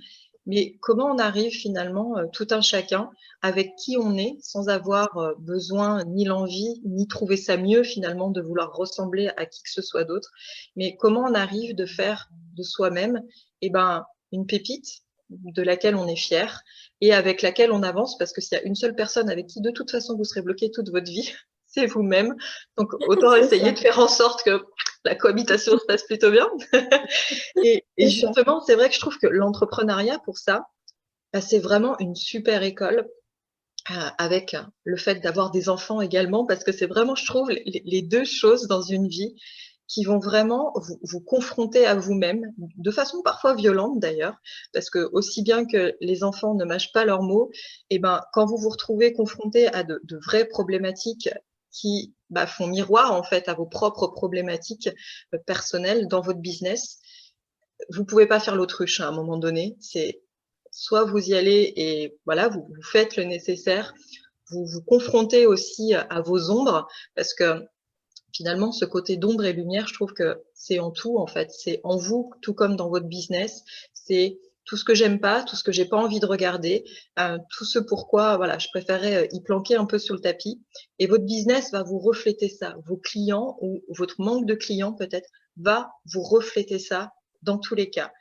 mais comment on arrive finalement, tout un chacun, avec qui on est, sans avoir besoin ni l'envie, ni trouver ça mieux finalement de vouloir ressembler à qui que ce soit d'autre, mais comment on arrive de faire de soi-même, eh ben, une pépite de laquelle on est fier et avec laquelle on avance, parce que s'il y a une seule personne avec qui de toute façon vous serez bloqué toute votre vie, c'est vous-même. Donc autant C'est essayer ça. de faire en sorte que la cohabitation se passe plutôt bien. Et C'est ça. justement, c'est vrai que je trouve que l'entrepreneuriat, pour ça, bah, c'est vraiment une super école avec le fait d'avoir des enfants également, parce que c'est vraiment, je trouve, les deux choses dans une vie qui vont vraiment vous confronter à vous-même, de façon parfois violente d'ailleurs, parce que aussi bien que les enfants ne mâchent pas leurs mots, et ben quand vous vous retrouvez confronté à de vraies problématiques qui bah, font miroir en fait à vos propres problématiques personnelles dans votre business, vous pouvez pas faire l'autruche à un moment donné. C'est soit vous y allez et voilà, vous faites le nécessaire, vous vous confrontez aussi à vos ombres, parce que finalement, ce côté d'ombre et lumière, je trouve que c'est en tout, en fait. C'est en vous, tout comme dans votre business. C'est tout ce que j'aime pas, tout ce que j'ai pas envie de regarder, tout ce pourquoi, voilà, je préférais y planquer un peu sur le tapis. Et votre business va vous refléter ça. Vos clients ou votre manque de clients, peut-être, va vous refléter ça dans tous les cas.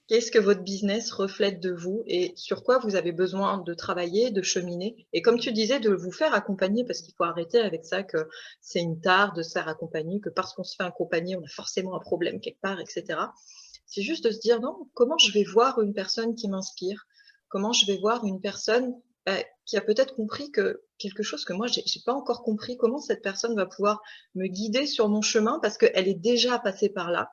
Qu'est-ce que votre business reflète de vous et sur quoi vous avez besoin de travailler, de cheminer? Et comme tu disais, de vous faire accompagner, parce qu'il faut arrêter avec ça, que c'est une tare de se faire accompagner, que parce qu'on se fait accompagner, on a forcément un problème quelque part, etc. C'est juste de se dire, non, comment je vais voir une personne qui m'inspire? Comment je vais voir une personne qui a peut-être compris que quelque chose que moi, j'ai pas encore compris, comment cette personne va pouvoir me guider sur mon chemin parce qu'elle est déjà passée par là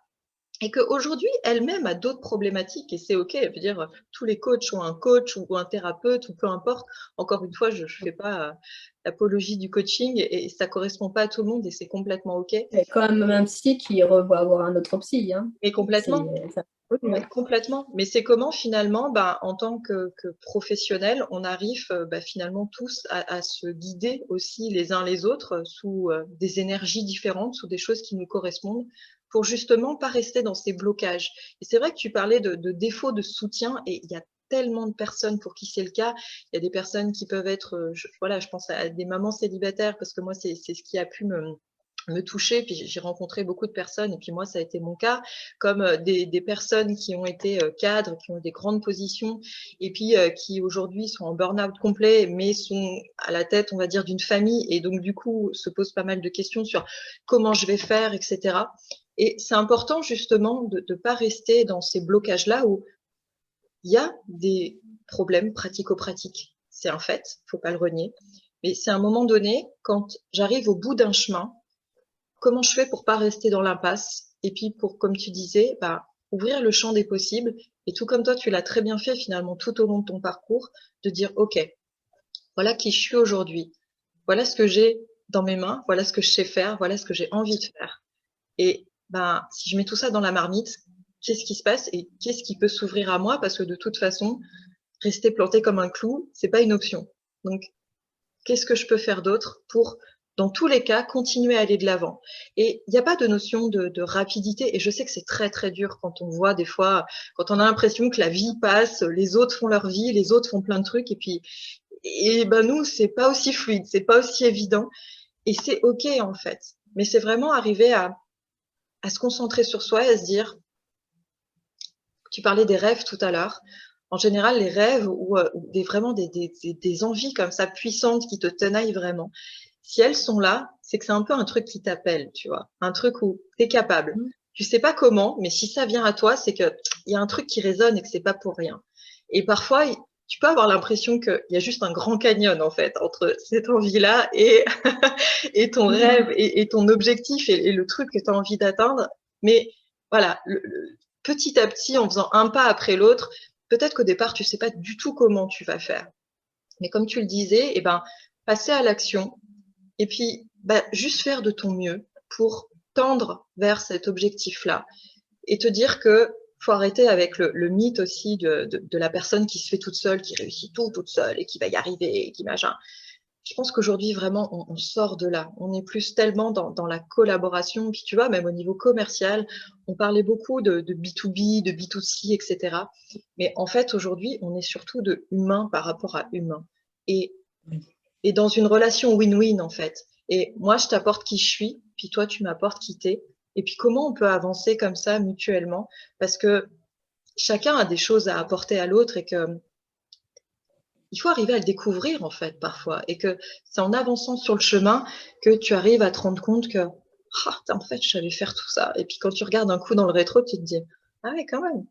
et qu'aujourd'hui, elle-même a d'autres problématiques et c'est OK. Je veux dire, tous les coachs ont un coach ou un thérapeute ou peu importe. Encore une fois, je ne fais pas l'apologie du coaching et ça correspond pas à tout le monde et c'est complètement OK. Il y a quand même un psy qui revoit avoir un autre psy, hein. Mais C'est complètement, ça évolue, mais hein. complètement. Mais c'est comment finalement, bah, en tant que professionnel, on arrive bah, finalement tous à se guider aussi les uns les autres sous des énergies différentes, sous des choses qui nous correspondent, pour justement pas rester dans ces blocages. Et c'est vrai que tu parlais de défaut de soutien, et il y a tellement de personnes pour qui c'est le cas. Il y a des personnes qui peuvent être, voilà, je pense à des mamans célibataires, parce que moi, c'est ce qui a pu me toucher, puis j'ai rencontré beaucoup de personnes, et puis moi, ça a été mon cas, comme des personnes qui ont été cadres, qui ont des grandes positions, et puis qui aujourd'hui sont en burn-out complet, mais sont à la tête, on va dire, d'une famille, et donc du coup, se posent pas mal de questions sur comment je vais faire, etc. Et c'est important justement de ne pas rester dans ces blocages-là où il y a des problèmes pratico-pratiques. C'est un fait, faut pas le renier. Mais c'est à un moment donné, quand j'arrive au bout d'un chemin, comment je fais pour pas rester dans l'impasse et puis pour, comme tu disais, bah, ouvrir le champ des possibles et tout comme toi, tu l'as très bien fait finalement tout au long de ton parcours, de dire, OK, voilà qui je suis aujourd'hui, voilà ce que j'ai dans mes mains, voilà ce que je sais faire, voilà ce que j'ai envie de faire. Et ben, si je mets tout ça dans la marmite, qu'est-ce qui se passe et qu'est-ce qui peut s'ouvrir à moi? Parce que de toute façon, rester planté comme un clou, c'est pas une option. Donc, qu'est-ce que je peux faire d'autre pour, dans tous les cas, continuer à aller de l'avant? Et il n'y a pas de notion de rapidité. Et je sais que c'est très, très dur quand on voit des fois, quand on a l'impression que la vie passe, les autres font leur vie, les autres font plein de trucs. Et puis, et ben nous, c'est pas aussi fluide, c'est pas aussi évident. Et c'est OK, en fait. Mais c'est vraiment arriver à se concentrer sur soi et à se dire, tu parlais des rêves tout à l'heure. En général, les rêves ou vraiment des envies comme ça puissantes qui te tenaillent vraiment, si elles sont là, c'est que c'est un peu un truc qui t'appelle, tu vois. Un truc où tu es capable. Tu sais pas comment, mais si ça vient à toi, c'est qu'il y a un truc qui résonne et que c'est pas pour rien. Et parfois, tu peux avoir l'impression qu'il y a juste un grand canyon, en fait, entre cette envie-là et, et ton rêve et ton objectif et le truc que tu as envie d'atteindre. Mais voilà, petit à petit, en faisant un pas après l'autre, peut-être qu'au départ, tu sais pas du tout comment tu vas faire. Mais comme tu le disais, eh ben, passer à l'action et puis juste faire de ton mieux pour tendre vers cet objectif-là et te dire que faut arrêter avec le mythe aussi de la personne qui se fait toute seule, qui réussit tout toute seule et qui va y arriver et qui machin. Je pense qu'aujourd'hui, vraiment, on sort de là. On est plus tellement dans la collaboration. Puis tu vois, même au niveau commercial, on parlait beaucoup de B2B, de B2C, etc. Mais en fait, aujourd'hui, on est surtout de humain par rapport à humain. Et, et dans une relation win-win, en fait. Et moi, je t'apporte qui je suis, puis toi, tu m'apportes qui t'es. Et puis comment on peut avancer comme ça mutuellement? Parce que chacun a des choses à apporter à l'autre et que il faut arriver à le découvrir en fait parfois et que c'est en avançant sur le chemin que tu arrives à te rendre compte que en fait je savais faire tout ça et puis quand tu regardes un coup dans le rétro tu te dis ah ouais quand même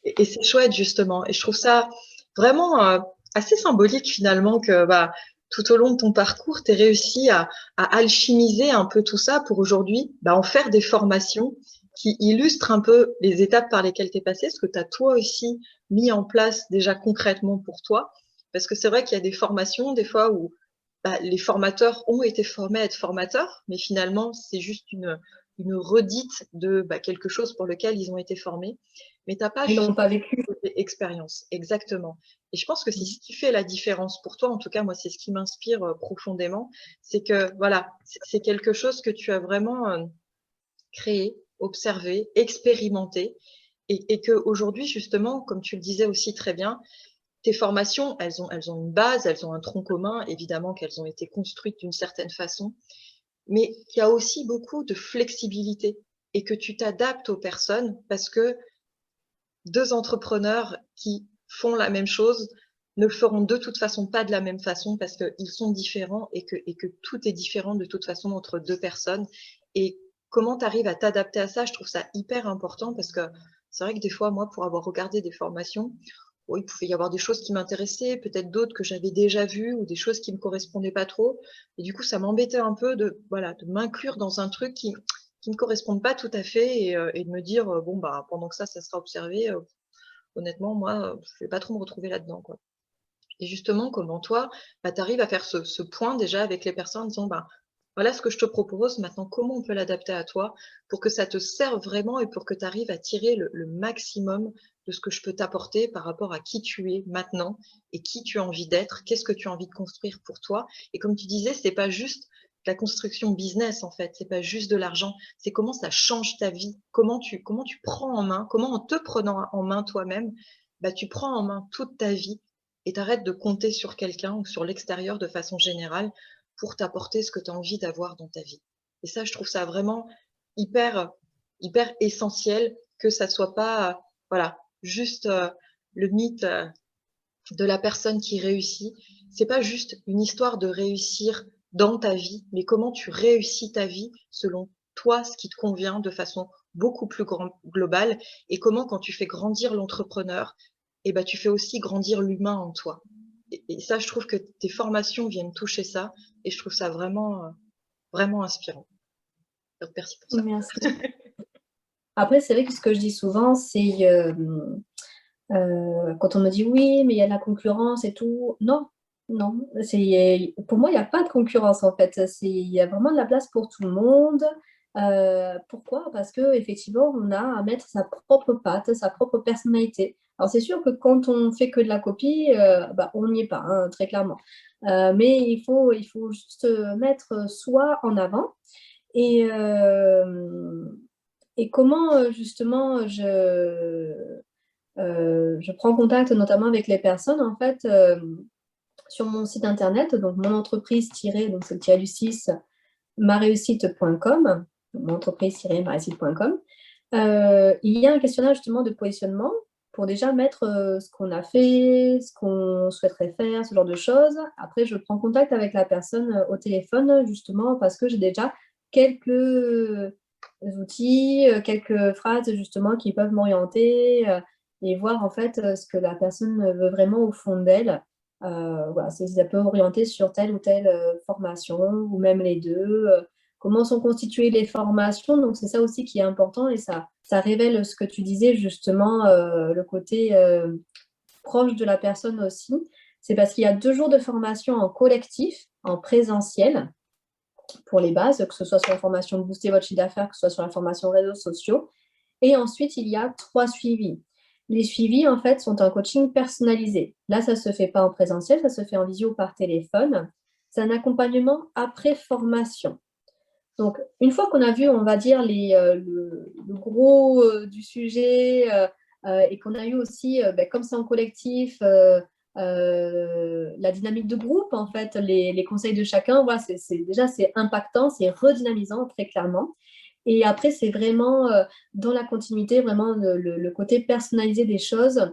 et c'est chouette justement et je trouve ça vraiment assez symbolique finalement que tout au long de ton parcours tu aies réussi à alchimiser un peu tout ça pour aujourd'hui en faire des formations qui illustrent un peu les étapes par lesquelles tu es passé, ce que tu as toi aussi mis en place déjà concrètement pour toi. Parce que c'est vrai qu'il y a des formations, des fois, où les formateurs ont été formés à être formateurs, mais finalement, c'est juste une redite de quelque chose pour lequel ils ont été formés. Mais tu n'as pas Ils juste l'ont pas vécu. expérience, exactement. Et je pense que c'est ce qui fait la différence pour toi. En tout cas, moi, c'est ce qui m'inspire profondément. C'est que, voilà, c'est quelque chose que tu as vraiment créé, observé, expérimenté. Et qu'aujourd'hui, justement, comme tu le disais aussi très bien, tes formations, elles ont une base, elles ont un tronc commun, évidemment qu'elles ont été construites d'une certaine façon, mais qu'il y a aussi beaucoup de flexibilité et que tu t'adaptes aux personnes parce que deux entrepreneurs qui font la même chose ne le feront de toute façon pas de la même façon parce qu'ils sont différents et que tout est différent de toute façon entre deux personnes. Et comment tu arrives à t'adapter à ça, je trouve ça hyper important parce que c'est vrai que des fois, moi, pour avoir regardé des formations, il pouvait y avoir des choses qui m'intéressaient, peut-être d'autres que j'avais déjà vues ou des choses qui me correspondaient pas trop. Et du coup, ça m'embêtait un peu de m'inclure dans un truc qui me corresponde pas tout à fait et de me dire pendant que ça sera observé, honnêtement moi je vais pas trop me retrouver là-dedans quoi. Et justement comment toi tu arrives à faire ce point déjà avec les personnes en disant voilà ce que je te propose maintenant, comment on peut l'adapter à toi pour que ça te serve vraiment et pour que tu arrives à tirer le maximum de ce que je peux t'apporter par rapport à qui tu es maintenant et qui tu as envie d'être, qu'est-ce que tu as envie de construire pour toi. Et comme tu disais, c'est pas juste la construction business en fait, c'est pas juste de l'argent, c'est comment ça change ta vie, comment tu prends en main, comment en te prenant en main toi-même, tu prends en main toute ta vie et t'arrêtes de compter sur quelqu'un ou sur l'extérieur de façon générale pour t'apporter ce que tu as envie d'avoir dans ta vie. Et ça, je trouve ça vraiment hyper, hyper essentiel que ça soit pas, voilà, juste le mythe de la personne qui réussit. C'est pas juste une histoire de réussir dans ta vie, mais comment tu réussis ta vie selon toi, ce qui te convient de façon beaucoup plus globale et comment quand tu fais grandir l'entrepreneur, tu fais aussi grandir l'humain en toi. Et ça, je trouve que tes formations viennent toucher ça et je trouve ça vraiment, vraiment inspirant. Donc, merci pour ça. Merci. Après, c'est vrai que ce que je dis souvent, c'est quand on me dit oui, mais il y a de la concurrence et tout. Non, non. Pour moi, il n'y a pas de concurrence en fait. Il y a vraiment de la place pour tout le monde. Pourquoi? Parce qu'effectivement, on a à mettre sa propre patte, sa propre personnalité. Alors, c'est sûr que quand on fait que de la copie, on n'y est pas, hein, très clairement. Mais il faut juste mettre soi en avant. Et, et comment justement je prends contact notamment avec les personnes, en fait, sur mon site internet, donc mon entreprise donc c'est le tiré du 6, mareussite.com, mon entreprise-mareussite.com. Il y a un questionnaire justement de positionnement pour déjà mettre ce qu'on a fait, ce qu'on souhaiterait faire, ce genre de choses. Après, je prends contact avec la personne au téléphone justement parce que j'ai déjà quelques outils, quelques phrases justement qui peuvent m'orienter et voir en fait ce que la personne veut vraiment au fond d'elle. Voilà, ça peut orienter sur telle ou telle formation ou même les deux. Comment sont constituées les formations. Donc, c'est ça aussi qui est important et ça révèle ce que tu disais justement, le côté proche de la personne aussi. C'est parce qu'il y a 2 jours de formation en collectif, en présentiel, pour les bases, que ce soit sur la formation Booster votre chiffre d'affaires, que ce soit sur la formation réseaux sociaux. Et ensuite, il y a 3 suivis. Les suivis, en fait, sont un coaching personnalisé. Là, ça ne se fait pas en présentiel, ça se fait en visio par téléphone. C'est un accompagnement après formation. Donc, une fois qu'on a vu, on va dire, le gros du sujet et qu'on a eu aussi, comme c'est en collectif, la dynamique de groupe, en fait, les conseils de chacun, voilà, déjà, c'est impactant, c'est redynamisant, très clairement. Et après, c'est vraiment dans la continuité, vraiment le côté personnalisé des choses.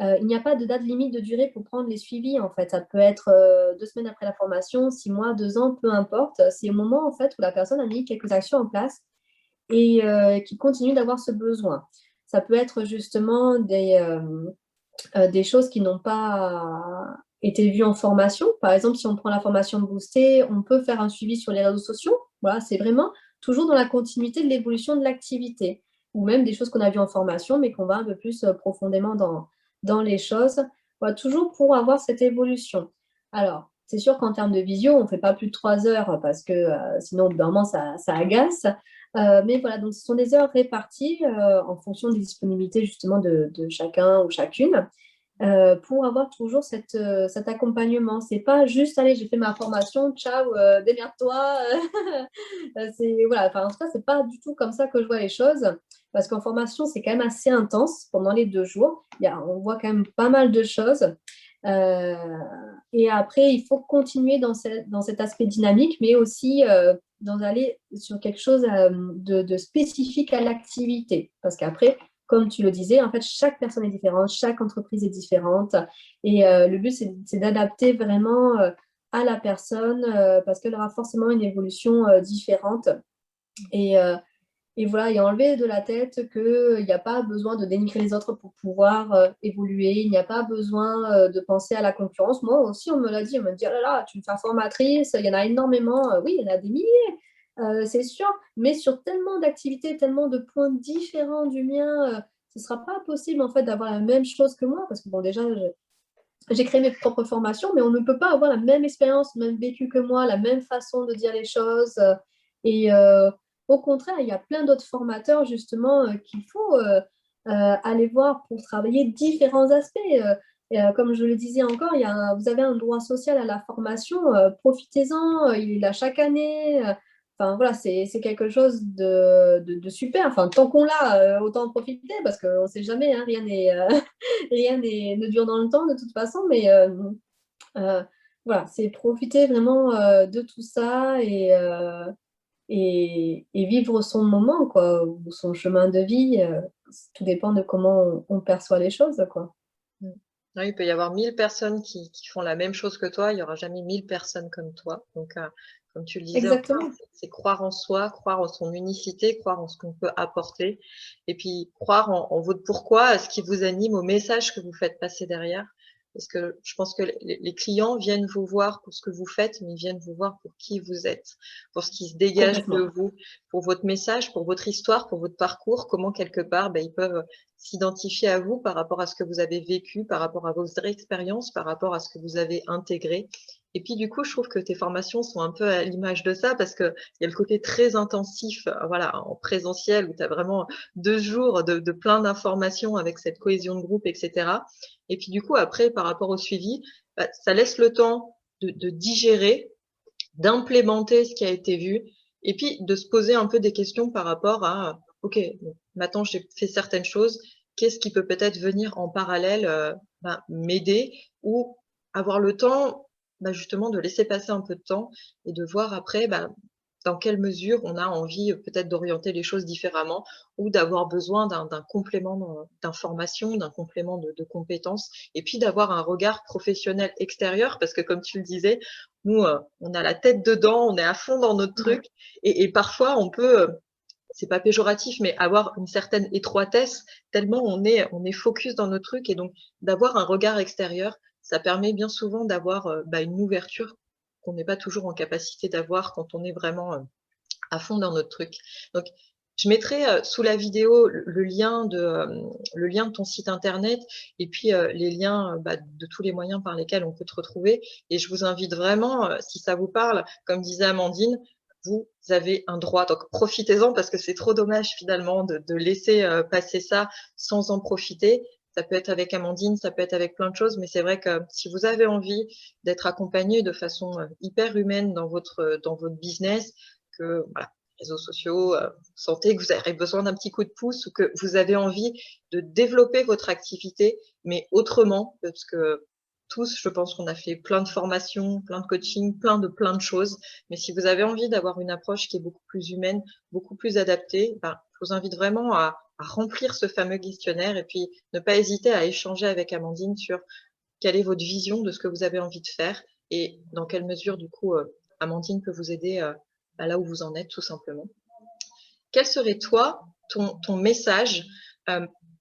Il n'y a pas de date limite de durée pour prendre les suivis, en fait. Ça peut être 2 semaines après la formation, 6 mois, 2 ans, peu importe. C'est au moment, en fait, où la personne a mis quelques actions en place et qui continue d'avoir ce besoin. Ça peut être justement des choses qui n'ont pas été vues en formation. Par exemple, si on prend la formation de Booster, on peut faire un suivi sur les réseaux sociaux. Voilà, c'est vraiment toujours dans la continuité de l'évolution de l'activité ou même des choses qu'on a vues en formation, mais qu'on va un peu plus profondément dans les choses. Voilà, toujours pour avoir cette évolution. Alors, c'est sûr qu'en termes de visio, on ne fait pas plus de 3 heures parce que sinon, au bout d'un moment, ça agace. Mais voilà, donc ce sont des heures réparties en fonction des disponibilités justement de chacun ou chacune pour avoir toujours cet accompagnement. C'est pas juste, allez, j'ai fait ma formation, ciao, démerde-toi. Voilà, enfin, en tout cas, c'est pas du tout comme ça que je vois les choses. Parce qu'en formation, c'est quand même assez intense pendant les 2 jours. On voit quand même pas mal de choses. Euh, et après, il faut continuer dans cet aspect dynamique, mais aussi d'aller sur quelque chose de spécifique à l'activité. Parce qu'après, comme tu le disais, en fait, chaque personne est différente, chaque entreprise est différente. Et le but, c'est d'adapter vraiment à la personne parce qu'elle aura forcément une évolution différente. Et, euh, et voilà, et enlever de la tête qu'il n'y a pas besoin de dénigrer les autres pour pouvoir évoluer. Il n'y a pas besoin de penser à la concurrence. Moi aussi, on me l'a dit. On me dit, oh là là, tu me fais formatrice. Il y en a énormément. Oui, il y en a des milliers, c'est sûr. Mais sur tellement d'activités, tellement de points différents du mien, ce ne sera pas possible en fait d'avoir la même chose que moi. Parce que bon, déjà, j'ai créé mes propres formations, mais on ne peut pas avoir la même expérience, le même vécu que moi, la même façon de dire les choses. Et au contraire, il y a plein d'autres formateurs justement qu'il faut aller voir pour travailler différents aspects. Comme je le disais encore, vous avez un droit social à la formation, profitez-en, il est là chaque année. Enfin voilà, c'est quelque chose de super. Enfin, tant qu'on l'a, autant en profiter parce qu'on ne sait jamais, hein, rien n'est ne dure dans le temps de toute façon, mais euh, voilà, c'est profiter vraiment de tout ça et vivre son moment, quoi, ou son chemin de vie. Tout dépend de comment on perçoit les choses, quoi. Mm. Oui, il peut y avoir 1000 personnes qui font la même chose que toi. Il n'y aura jamais 1000 personnes comme toi. Donc, comme tu le disais encore, Exactement. c'est croire en soi, croire en son unicité, croire en ce qu'on peut apporter, et puis croire en votre pourquoi, à ce qui vous anime, au message que vous faites passer derrière. Parce que je pense que les clients viennent vous voir pour ce que vous faites, mais ils viennent vous voir pour qui vous êtes, pour ce qui se dégage de Complètement. vous, pour votre message, pour votre histoire, pour votre parcours, comment quelque part, ben, ils peuvent s'identifier à vous par rapport à ce que vous avez vécu, par rapport à vos expériences, par rapport à ce que vous avez intégré. Et puis du coup, je trouve que tes formations sont un peu à l'image de ça parce que il y a le côté très intensif, voilà, en présentiel où tu as vraiment 2 jours de plein d'informations avec cette cohésion de groupe, etc. Et puis du coup, après, par rapport au suivi, bah, ça laisse le temps de digérer, d'implémenter ce qui a été vu, et puis de se poser un peu des questions par rapport à, OK, bon, maintenant j'ai fait certaines choses, qu'est-ce qui peut peut-être venir en parallèle m'aider ou avoir le temps justement de laisser passer un peu de temps et de voir après dans quelle mesure on a envie peut-être d'orienter les choses différemment ou d'avoir besoin d'un complément d'information, d'un complément de compétences et puis d'avoir un regard professionnel extérieur parce que comme tu le disais, nous, on a la tête dedans, on est à fond dans notre truc et parfois on peut, c'est pas péjoratif, mais avoir une certaine étroitesse tellement on est focus dans notre truc et donc d'avoir un regard extérieur, ça permet bien souvent d'avoir, une ouverture qu'on n'est pas toujours en capacité d'avoir quand on est vraiment, à fond dans notre truc. Donc je mettrai, sous la vidéo le lien de ton site internet et puis, les liens, de tous les moyens par lesquels on peut te retrouver et je vous invite vraiment, si ça vous parle, comme disait Amandine, vous avez un droit, donc profitez-en parce que c'est trop dommage finalement de laisser, passer ça sans en profiter. Ça peut être avec Amandine, ça peut être avec plein de choses, mais c'est vrai que si vous avez envie d'être accompagné de façon, hyper humaine dans votre business, que voilà, réseaux sociaux, vous sentez que vous avez besoin d'un petit coup de pouce ou que vous avez envie de développer votre activité, mais autrement, parce que tous, je pense qu'on a fait plein de formations, plein de coaching, plein de choses. Mais si vous avez envie d'avoir une approche qui est beaucoup plus humaine, beaucoup plus adaptée, je vous invite vraiment à remplir ce fameux questionnaire et puis ne pas hésiter à échanger avec Amandine sur quelle est votre vision de ce que vous avez envie de faire et dans quelle mesure, du coup, Amandine peut vous aider là où vous en êtes, tout simplement. Quel serait, toi, ton message,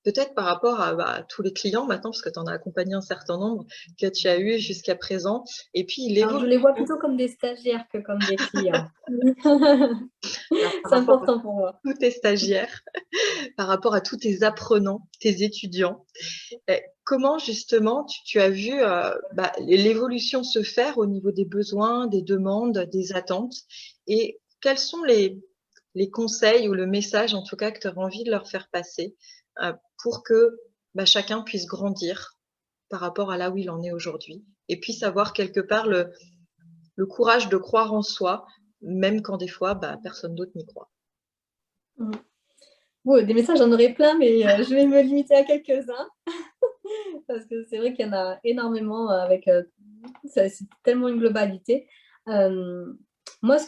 peut-être par rapport à tous les clients maintenant, parce que tu en as accompagné un certain nombre que tu as eu jusqu'à présent, et puis Alors, je les vois plutôt comme des stagiaires que comme des clients. C'est important pour moi. Tous tes stagiaires, par rapport à tous tes apprenants, tes étudiants, comment justement tu as vu l'évolution se faire au niveau des besoins, des demandes, des attentes et quels sont les conseils ou le message en tout cas que tu aurais envie de leur faire passer pour que chacun puisse grandir par rapport à là où il en est aujourd'hui et puisse avoir quelque part le courage de croire en soi, même quand des fois personne d'autre n'y croit. Bon, des messages, j'en aurais plein, mais je vais me limiter à quelques-uns. Parce que c'est vrai qu'il y en a énormément avec c'est tellement une globalité. Moi, ce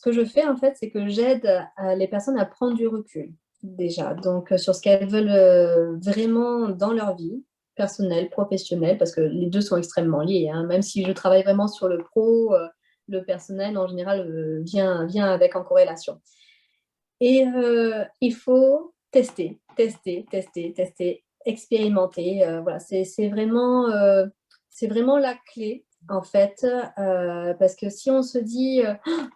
que je fais, en fait, c'est que j'aide les personnes à prendre du recul, déjà. Donc, sur ce qu'elles veulent vraiment dans leur vie, personnelle, professionnelle, parce que les deux sont extrêmement liés. Hein. Même si je travaille vraiment sur le pro, le personnel, en général, vient avec en corrélation. Et il faut tester, expérimenter. Voilà, c'est vraiment la clé, en fait, parce que si on se dit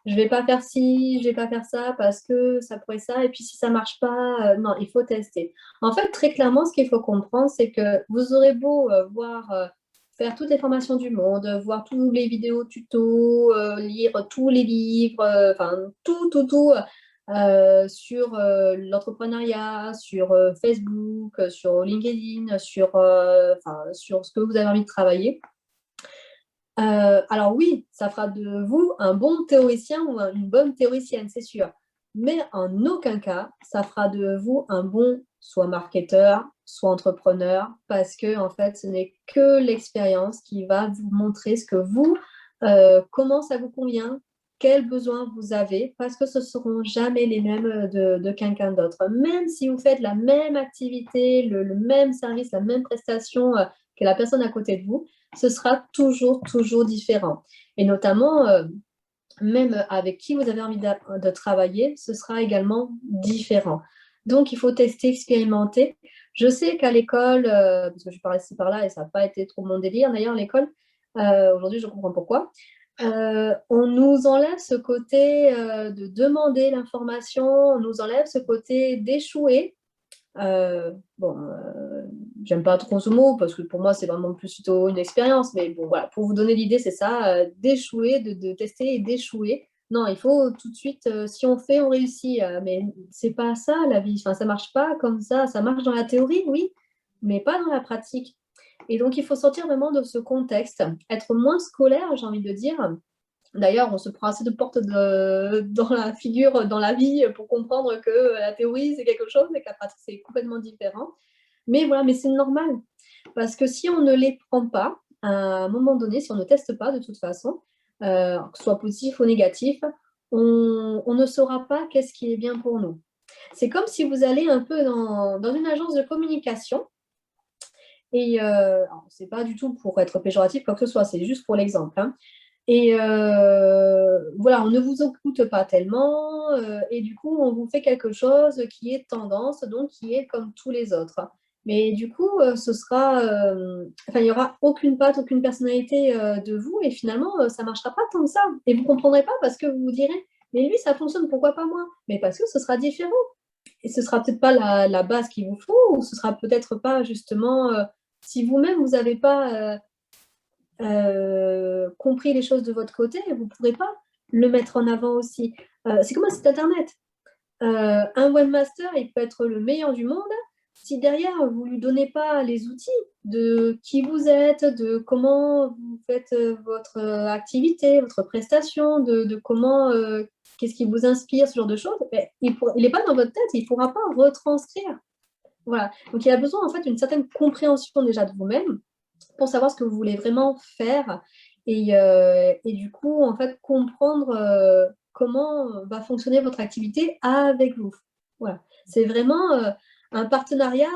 je vais pas faire ci, je vais pas faire ça parce que ça pourrait ça, et puis si ça marche pas, non, il faut tester. En fait, très clairement, ce qu'il faut comprendre, c'est que vous aurez beau faire toutes les formations du monde, voir tous les vidéos tutos, lire tous les livres, enfin tout. Sur l'entrepreneuriat, sur Facebook, sur LinkedIn, sur ce que vous avez envie de travailler. Alors oui, ça fera de vous un bon théoricien ou une bonne théoricienne, c'est sûr. Mais en aucun cas, ça fera de vous un bon soit marketeur, soit entrepreneur, parce que en fait, ce n'est que l'expérience qui va vous montrer ce que vous, comment ça vous convient, quels besoins vous avez, parce que ce ne seront jamais les mêmes de quelqu'un d'autre. Même si vous faites la même activité, le même service, la même prestation que la personne à côté de vous, ce sera toujours différent. Et notamment, même avec qui vous avez envie de travailler, ce sera également différent. Donc, il faut tester, expérimenter. Je sais qu'à l'école, parce que je parlais ci par là et ça n'a pas été trop mon délire d'ailleurs, l'école, aujourd'hui je comprends pourquoi, on nous enlève ce côté de demander l'information, on nous enlève ce côté d'échouer. J'aime pas trop ce mot parce que pour moi c'est vraiment plutôt une expérience, mais bon voilà, pour vous donner l'idée c'est ça, d'échouer, de tester et d'échouer. Non, il faut tout de suite, si on fait, on réussit, mais c'est pas ça la vie, enfin ça marche pas comme ça marche dans la théorie, oui, mais pas dans la pratique. Et donc il faut sortir vraiment de ce contexte, être moins scolaire, j'ai envie de dire. D'ailleurs, on se prend assez de portes dans la figure, dans la vie, pour comprendre que la théorie, c'est quelque chose et que la pratique, c'est complètement différent. Mais voilà, mais c'est normal. Parce que si on ne les prend pas, à un moment donné, si on ne teste pas de toute façon, que ce soit positif ou négatif, on ne saura pas qu'est-ce qui est bien pour nous. C'est comme si vous allez un peu dans une agence de communication et c'est pas du tout pour être péjoratif, quoi que ce soit, c'est juste pour l'exemple, hein. Et voilà, on ne vous écoute pas tellement et du coup, on vous fait quelque chose qui est tendance, donc qui est comme tous les autres. Mais du coup, ce sera, enfin, il n'y aura aucune patte, aucune personnalité de vous et finalement, ça ne marchera pas tant que ça. Et vous ne comprendrez pas parce que vous vous direz, mais lui, ça fonctionne, pourquoi pas moi? Mais parce que ce sera différent. Et ce sera peut-être pas la base qu'il vous faut, ou ce sera peut-être pas justement, si vous-même vous n'avez pas compris les choses de votre côté, vous ne pourrez pas le mettre en avant aussi. C'est comme un site internet. Un webmaster, il peut être le meilleur du monde. Si derrière, vous ne lui donnez pas les outils de qui vous êtes, de comment vous faites votre activité, votre prestation, de comment, qu'est-ce qui vous inspire, ce genre de choses, ben, il n'est pas dans votre tête, il ne pourra pas retranscrire. Voilà. Donc, il y a besoin, en fait, d'une certaine compréhension déjà de vous-même pour savoir ce que vous voulez vraiment faire et du coup, en fait, comprendre comment va fonctionner votre activité avec vous. Voilà. C'est vraiment un partenariat,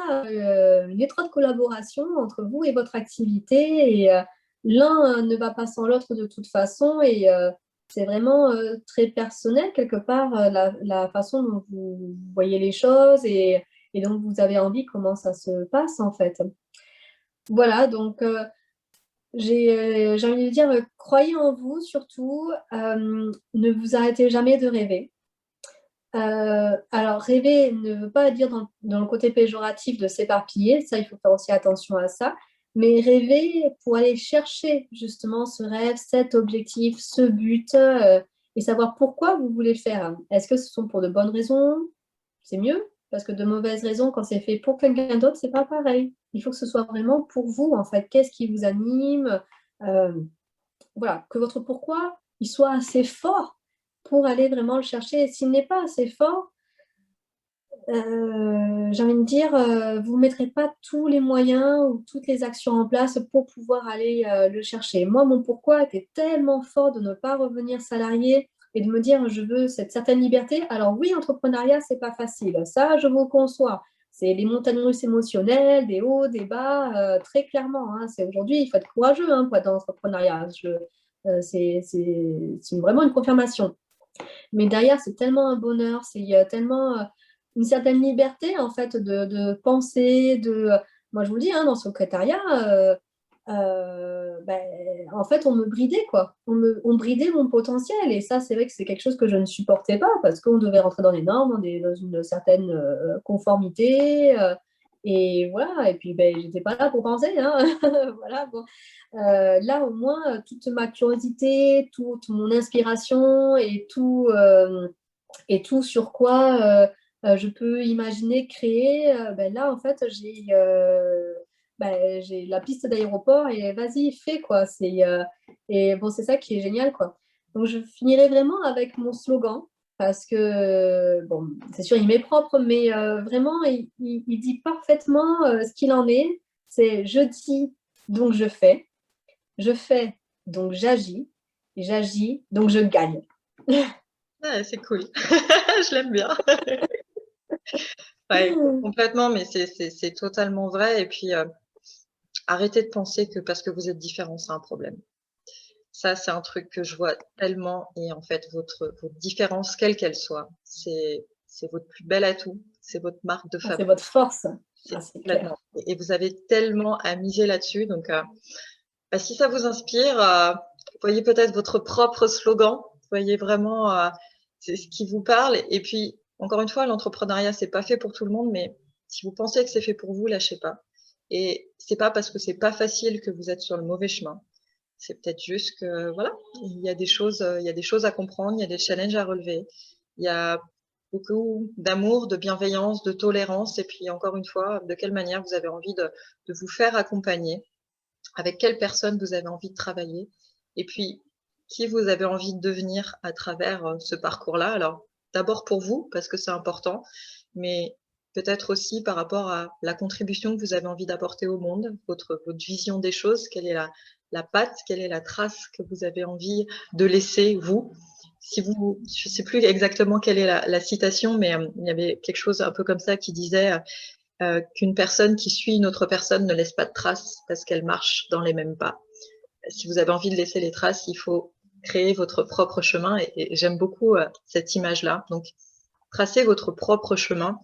une étroite collaboration entre vous et votre activité et l'un ne va pas sans l'autre de toute façon et c'est vraiment très personnel quelque part la façon dont vous voyez les choses et dont vous avez envie comment ça se passe en fait. Voilà, donc j'ai envie de dire, croyez en vous surtout, ne vous arrêtez jamais de rêver. Alors rêver ne veut pas dire dans le côté péjoratif de s'éparpiller, ça il faut faire aussi attention à ça, mais rêver pour aller chercher justement ce rêve, cet objectif, ce but, et savoir pourquoi vous voulez le faire. Est-ce que ce sont pour de bonnes raisons? C'est mieux, parce que de mauvaises raisons, quand c'est fait pour quelqu'un d'autre, c'est pas pareil. Il faut que ce soit vraiment pour vous, en fait. Qu'est-ce qui vous anime? Voilà, que votre pourquoi, il soit assez fort pour aller vraiment le chercher. Et s'il n'est pas assez fort, j'ai envie de dire, vous ne mettrez pas tous les moyens ou toutes les actions en place pour pouvoir aller le chercher. Moi, mon pourquoi était tellement fort de ne pas revenir salarié et de me dire je veux cette certaine liberté. Alors oui, entrepreneuriat, c'est pas facile. Ça, je vous le conçois. C'est les montagnes russes émotionnelles, des hauts, des bas, très clairement, hein. C'est aujourd'hui, il faut être courageux hein, pour être dans l'entrepreneuriat. C'est vraiment une confirmation. Mais derrière, c'est tellement un bonheur, c'est tellement une certaine liberté en fait de penser, moi je vous le dis, hein, dans le secrétariat, ben, en fait, on me bridait quoi. On bridait mon potentiel et ça, c'est vrai que c'est quelque chose que je ne supportais pas parce qu'on devait rentrer dans les normes, dans une certaine conformité. Et voilà, et puis ben, j'étais pas là pour penser, hein. Voilà, bon. Là, au moins, toute ma curiosité, toute mon inspiration et tout sur quoi je peux imaginer créer, ben là, en fait, j'ai la piste d'aéroport et vas-y, fais quoi. Et bon, c'est ça qui est génial, quoi. Donc, je finirai vraiment avec mon slogan parce que, bon, c'est sûr, il m'est propre, mais vraiment, il dit parfaitement ce qu'il en est. C'est je dis, donc je fais, donc j'agis, donc je gagne. Ouais, c'est cool. Je l'aime bien. Ouais, complètement, mais c'est totalement vrai. Et puis, arrêtez de penser que parce que vous êtes différent, c'est un problème. Ça, c'est un truc que je vois tellement. Et en fait, votre différence, quelle qu'elle soit, c'est votre plus bel atout, c'est votre marque de Ah, c'est fabrique. votre force. C'est Ah, c'est complètement. clair. Et vous avez tellement à miser là-dessus. Donc, bah, si ça vous inspire, voyez peut-être votre propre slogan. Voyez vraiment c'est ce qui vous parle. Et puis, encore une fois, l'entrepreneuriat, c'est pas fait pour tout le monde, mais si vous pensez que c'est fait pour vous, lâchez pas. Et c'est pas parce que c'est pas facile que vous êtes sur le mauvais chemin. C'est peut-être juste que, voilà, il y a des choses à comprendre, il y a des challenges à relever. Il y a beaucoup d'amour, de bienveillance, de tolérance. Et puis, encore une fois, de quelle manière vous avez envie de vous faire accompagner, avec quelle personne vous avez envie de travailler, et puis qui vous avez envie de devenir à travers ce parcours-là. Alors, d'abord pour vous, parce que c'est important, mais peut-être aussi par rapport à la contribution que vous avez envie d'apporter au monde, votre vision des choses, quelle est la patte, quelle est la trace que vous avez envie de laisser, vous. Si vous, je ne sais plus exactement quelle est la citation, mais il y avait quelque chose un peu comme ça qui disait qu'une personne qui suit une autre personne ne laisse pas de traces parce qu'elle marche dans les mêmes pas. Si vous avez envie de laisser les traces, il faut créer votre propre chemin et j'aime beaucoup cette image-là. Donc, tracez votre propre chemin.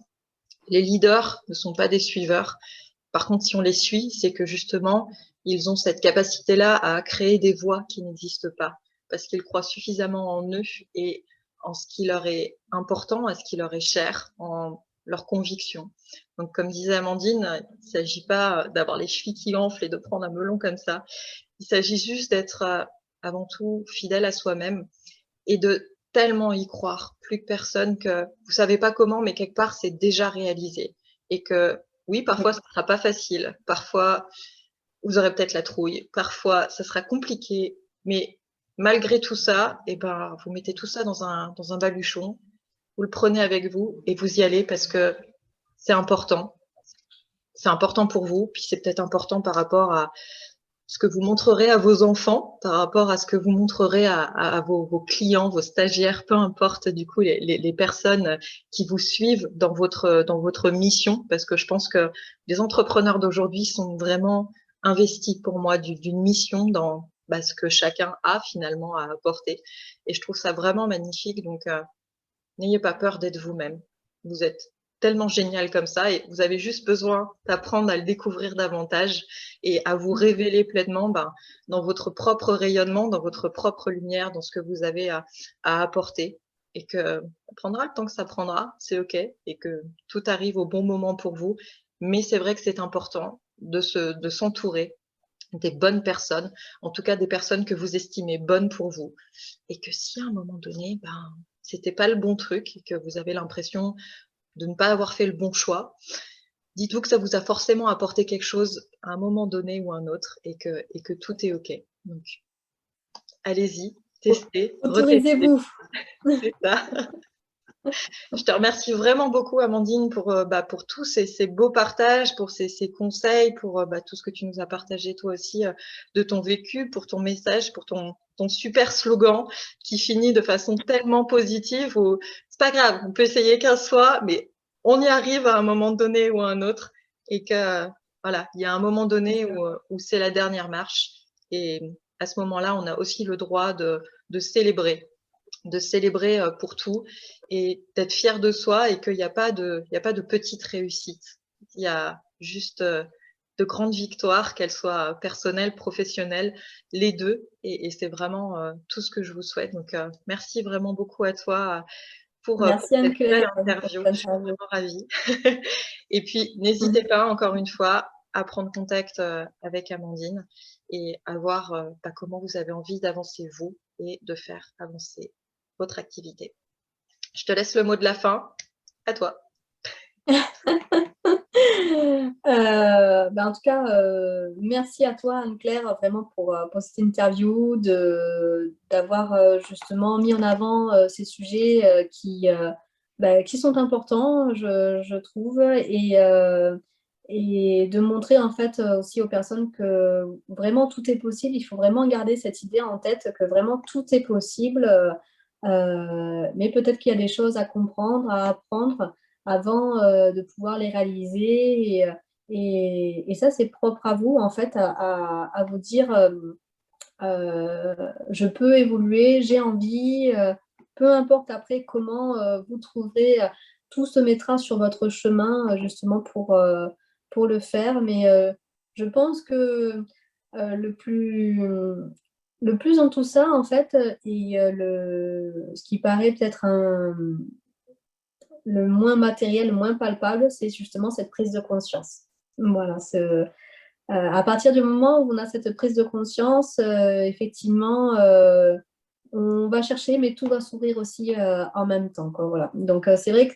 Les leaders ne sont pas des suiveurs. Par contre, si on les suit, c'est que justement, ils ont cette capacité-là à créer des voies qui n'existent pas parce qu'ils croient suffisamment en eux et en ce qui leur est important, à ce qui leur est cher, en leurs convictions. Donc, comme disait Amandine, il ne s'agit pas d'avoir les chevilles qui enflent et de prendre un melon comme ça. Il s'agit juste d'être avant tout fidèle à soi-même et de tellement y croire, plus que personne, que vous savez pas comment, mais quelque part, c'est déjà réalisé. Et que oui, parfois, ce ne sera pas facile. Parfois, vous aurez peut-être la trouille. Parfois, ça sera compliqué. Mais malgré tout ça, eh ben, vous mettez tout ça dans un baluchon, vous le prenez avec vous et vous y allez parce que c'est important. C'est important pour vous, puis c'est peut-être important par rapport à ce que vous montrerez à vos enfants, par rapport à ce que vous montrerez à vos clients, vos stagiaires, peu importe du coup les personnes qui vous suivent dans votre mission, parce que je pense que les entrepreneurs d'aujourd'hui sont vraiment investis pour moi d'une mission dans ce que chacun a finalement à apporter. Et je trouve ça vraiment magnifique. Donc, n'ayez pas peur d'être vous-même. Vous êtes tellement génial comme ça et vous avez juste besoin d'apprendre à le découvrir davantage et à vous révéler pleinement dans votre propre rayonnement, dans votre propre lumière, dans ce que vous avez à apporter et que ça prendra le temps que ça prendra, c'est OK et que tout arrive au bon moment pour vous. Mais c'est vrai que c'est important de s'entourer des bonnes personnes, en tout cas des personnes que vous estimez bonnes pour vous et que si à un moment donné, c'était pas le bon truc et que vous avez l'impression de ne pas avoir fait le bon choix, dites-vous que ça vous a forcément apporté quelque chose à un moment donné ou un autre et que tout est OK. Donc, allez-y, testez, retestez. Autorisez-vous. C'est ça. Je te remercie vraiment beaucoup, Amandine, pour tous ces beaux partages, pour ces conseils, pour tout ce que tu nous as partagé toi aussi de ton vécu, pour ton message, pour ton super slogan qui finit de façon tellement positive où c'est pas grave, on peut essayer 15 fois, mais on y arrive à un moment donné ou à un autre et que voilà, il y a un moment donné où c'est la dernière marche et à ce moment-là, on a aussi le droit de célébrer pour tout et d'être fier de soi et qu'il n'y a pas de petite réussite. Il y a juste de grandes victoires, qu'elles soient personnelles, professionnelles, les deux. Et c'est vraiment tout ce que je vous souhaite. Donc, merci vraiment beaucoup à toi pour Merci cette belle Anne-Claire pour interview. cette Je suis interview. vraiment ravie. Et puis, n'hésitez pas, encore une fois, à prendre contact avec Amandine et à voir comment vous avez envie d'avancer vous et de faire avancer votre activité. Je te laisse le mot de la fin. À toi. En tout cas, merci à toi Anne-Claire vraiment pour cette interview, d'avoir justement mis en avant ces sujets qui sont importants, je trouve, et de montrer en fait aussi aux personnes que vraiment tout est possible. Il faut vraiment garder cette idée en tête que vraiment tout est possible, mais peut-être qu'il y a des choses à comprendre, à apprendre avant de pouvoir les réaliser. Et ça, c'est propre à vous, en fait, à vous dire je peux évoluer, j'ai envie, peu importe après comment vous trouverez, tout se mettra sur votre chemin justement pour le faire. Mais je pense que le plus dans tout ça, en fait, et ce qui paraît peut-être le moins matériel, le moins palpable, c'est justement cette prise de conscience. Voilà, à partir du moment où on a cette prise de conscience, effectivement, on va chercher, mais tout va s'ouvrir aussi en même temps, quoi, voilà. Donc, c'est vrai que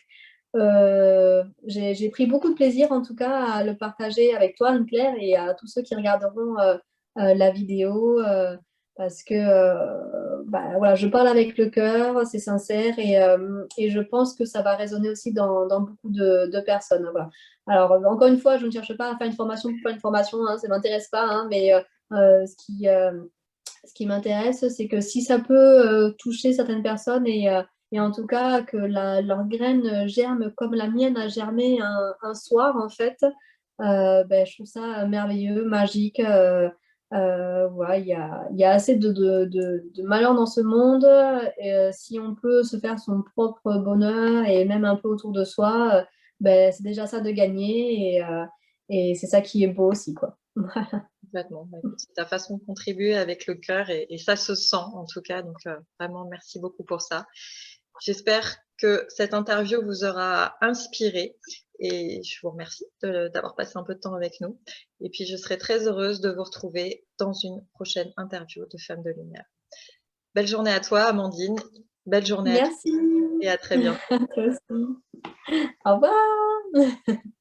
j'ai pris beaucoup de plaisir, en tout cas, à le partager avec toi, Anne-Claire, et à tous ceux qui regarderont la vidéo, parce que voilà, je parle avec le cœur, c'est sincère et je pense que ça va résonner aussi dans beaucoup de personnes. Voilà. Alors, encore une fois, je ne cherche pas à faire une formation pour faire une formation, hein, ça ne m'intéresse pas, hein, mais ce qui m'intéresse, c'est que si ça peut toucher certaines personnes et en tout cas que leur graine germe comme la mienne a germé un soir, en fait, je trouve ça merveilleux, magique. Voilà, il y a assez de malheur dans ce monde. Et, si on peut se faire son propre bonheur et même un peu autour de soi, c'est déjà ça de gagner et c'est ça qui est beau aussi, quoi. Complètement. Bah, écoute, c'est ta façon de contribuer avec le cœur et ça se sent en tout cas. Donc, vraiment, merci beaucoup pour ça. J'espère que cette interview vous aura inspiré et je vous remercie d'avoir passé un peu de temps avec nous. Et puis, je serai très heureuse de vous retrouver dans une prochaine interview de Femmes de Lumière. Belle journée à toi, Amandine. Belle journée à tous Merci. et à très bientôt. Toi aussi. Au revoir.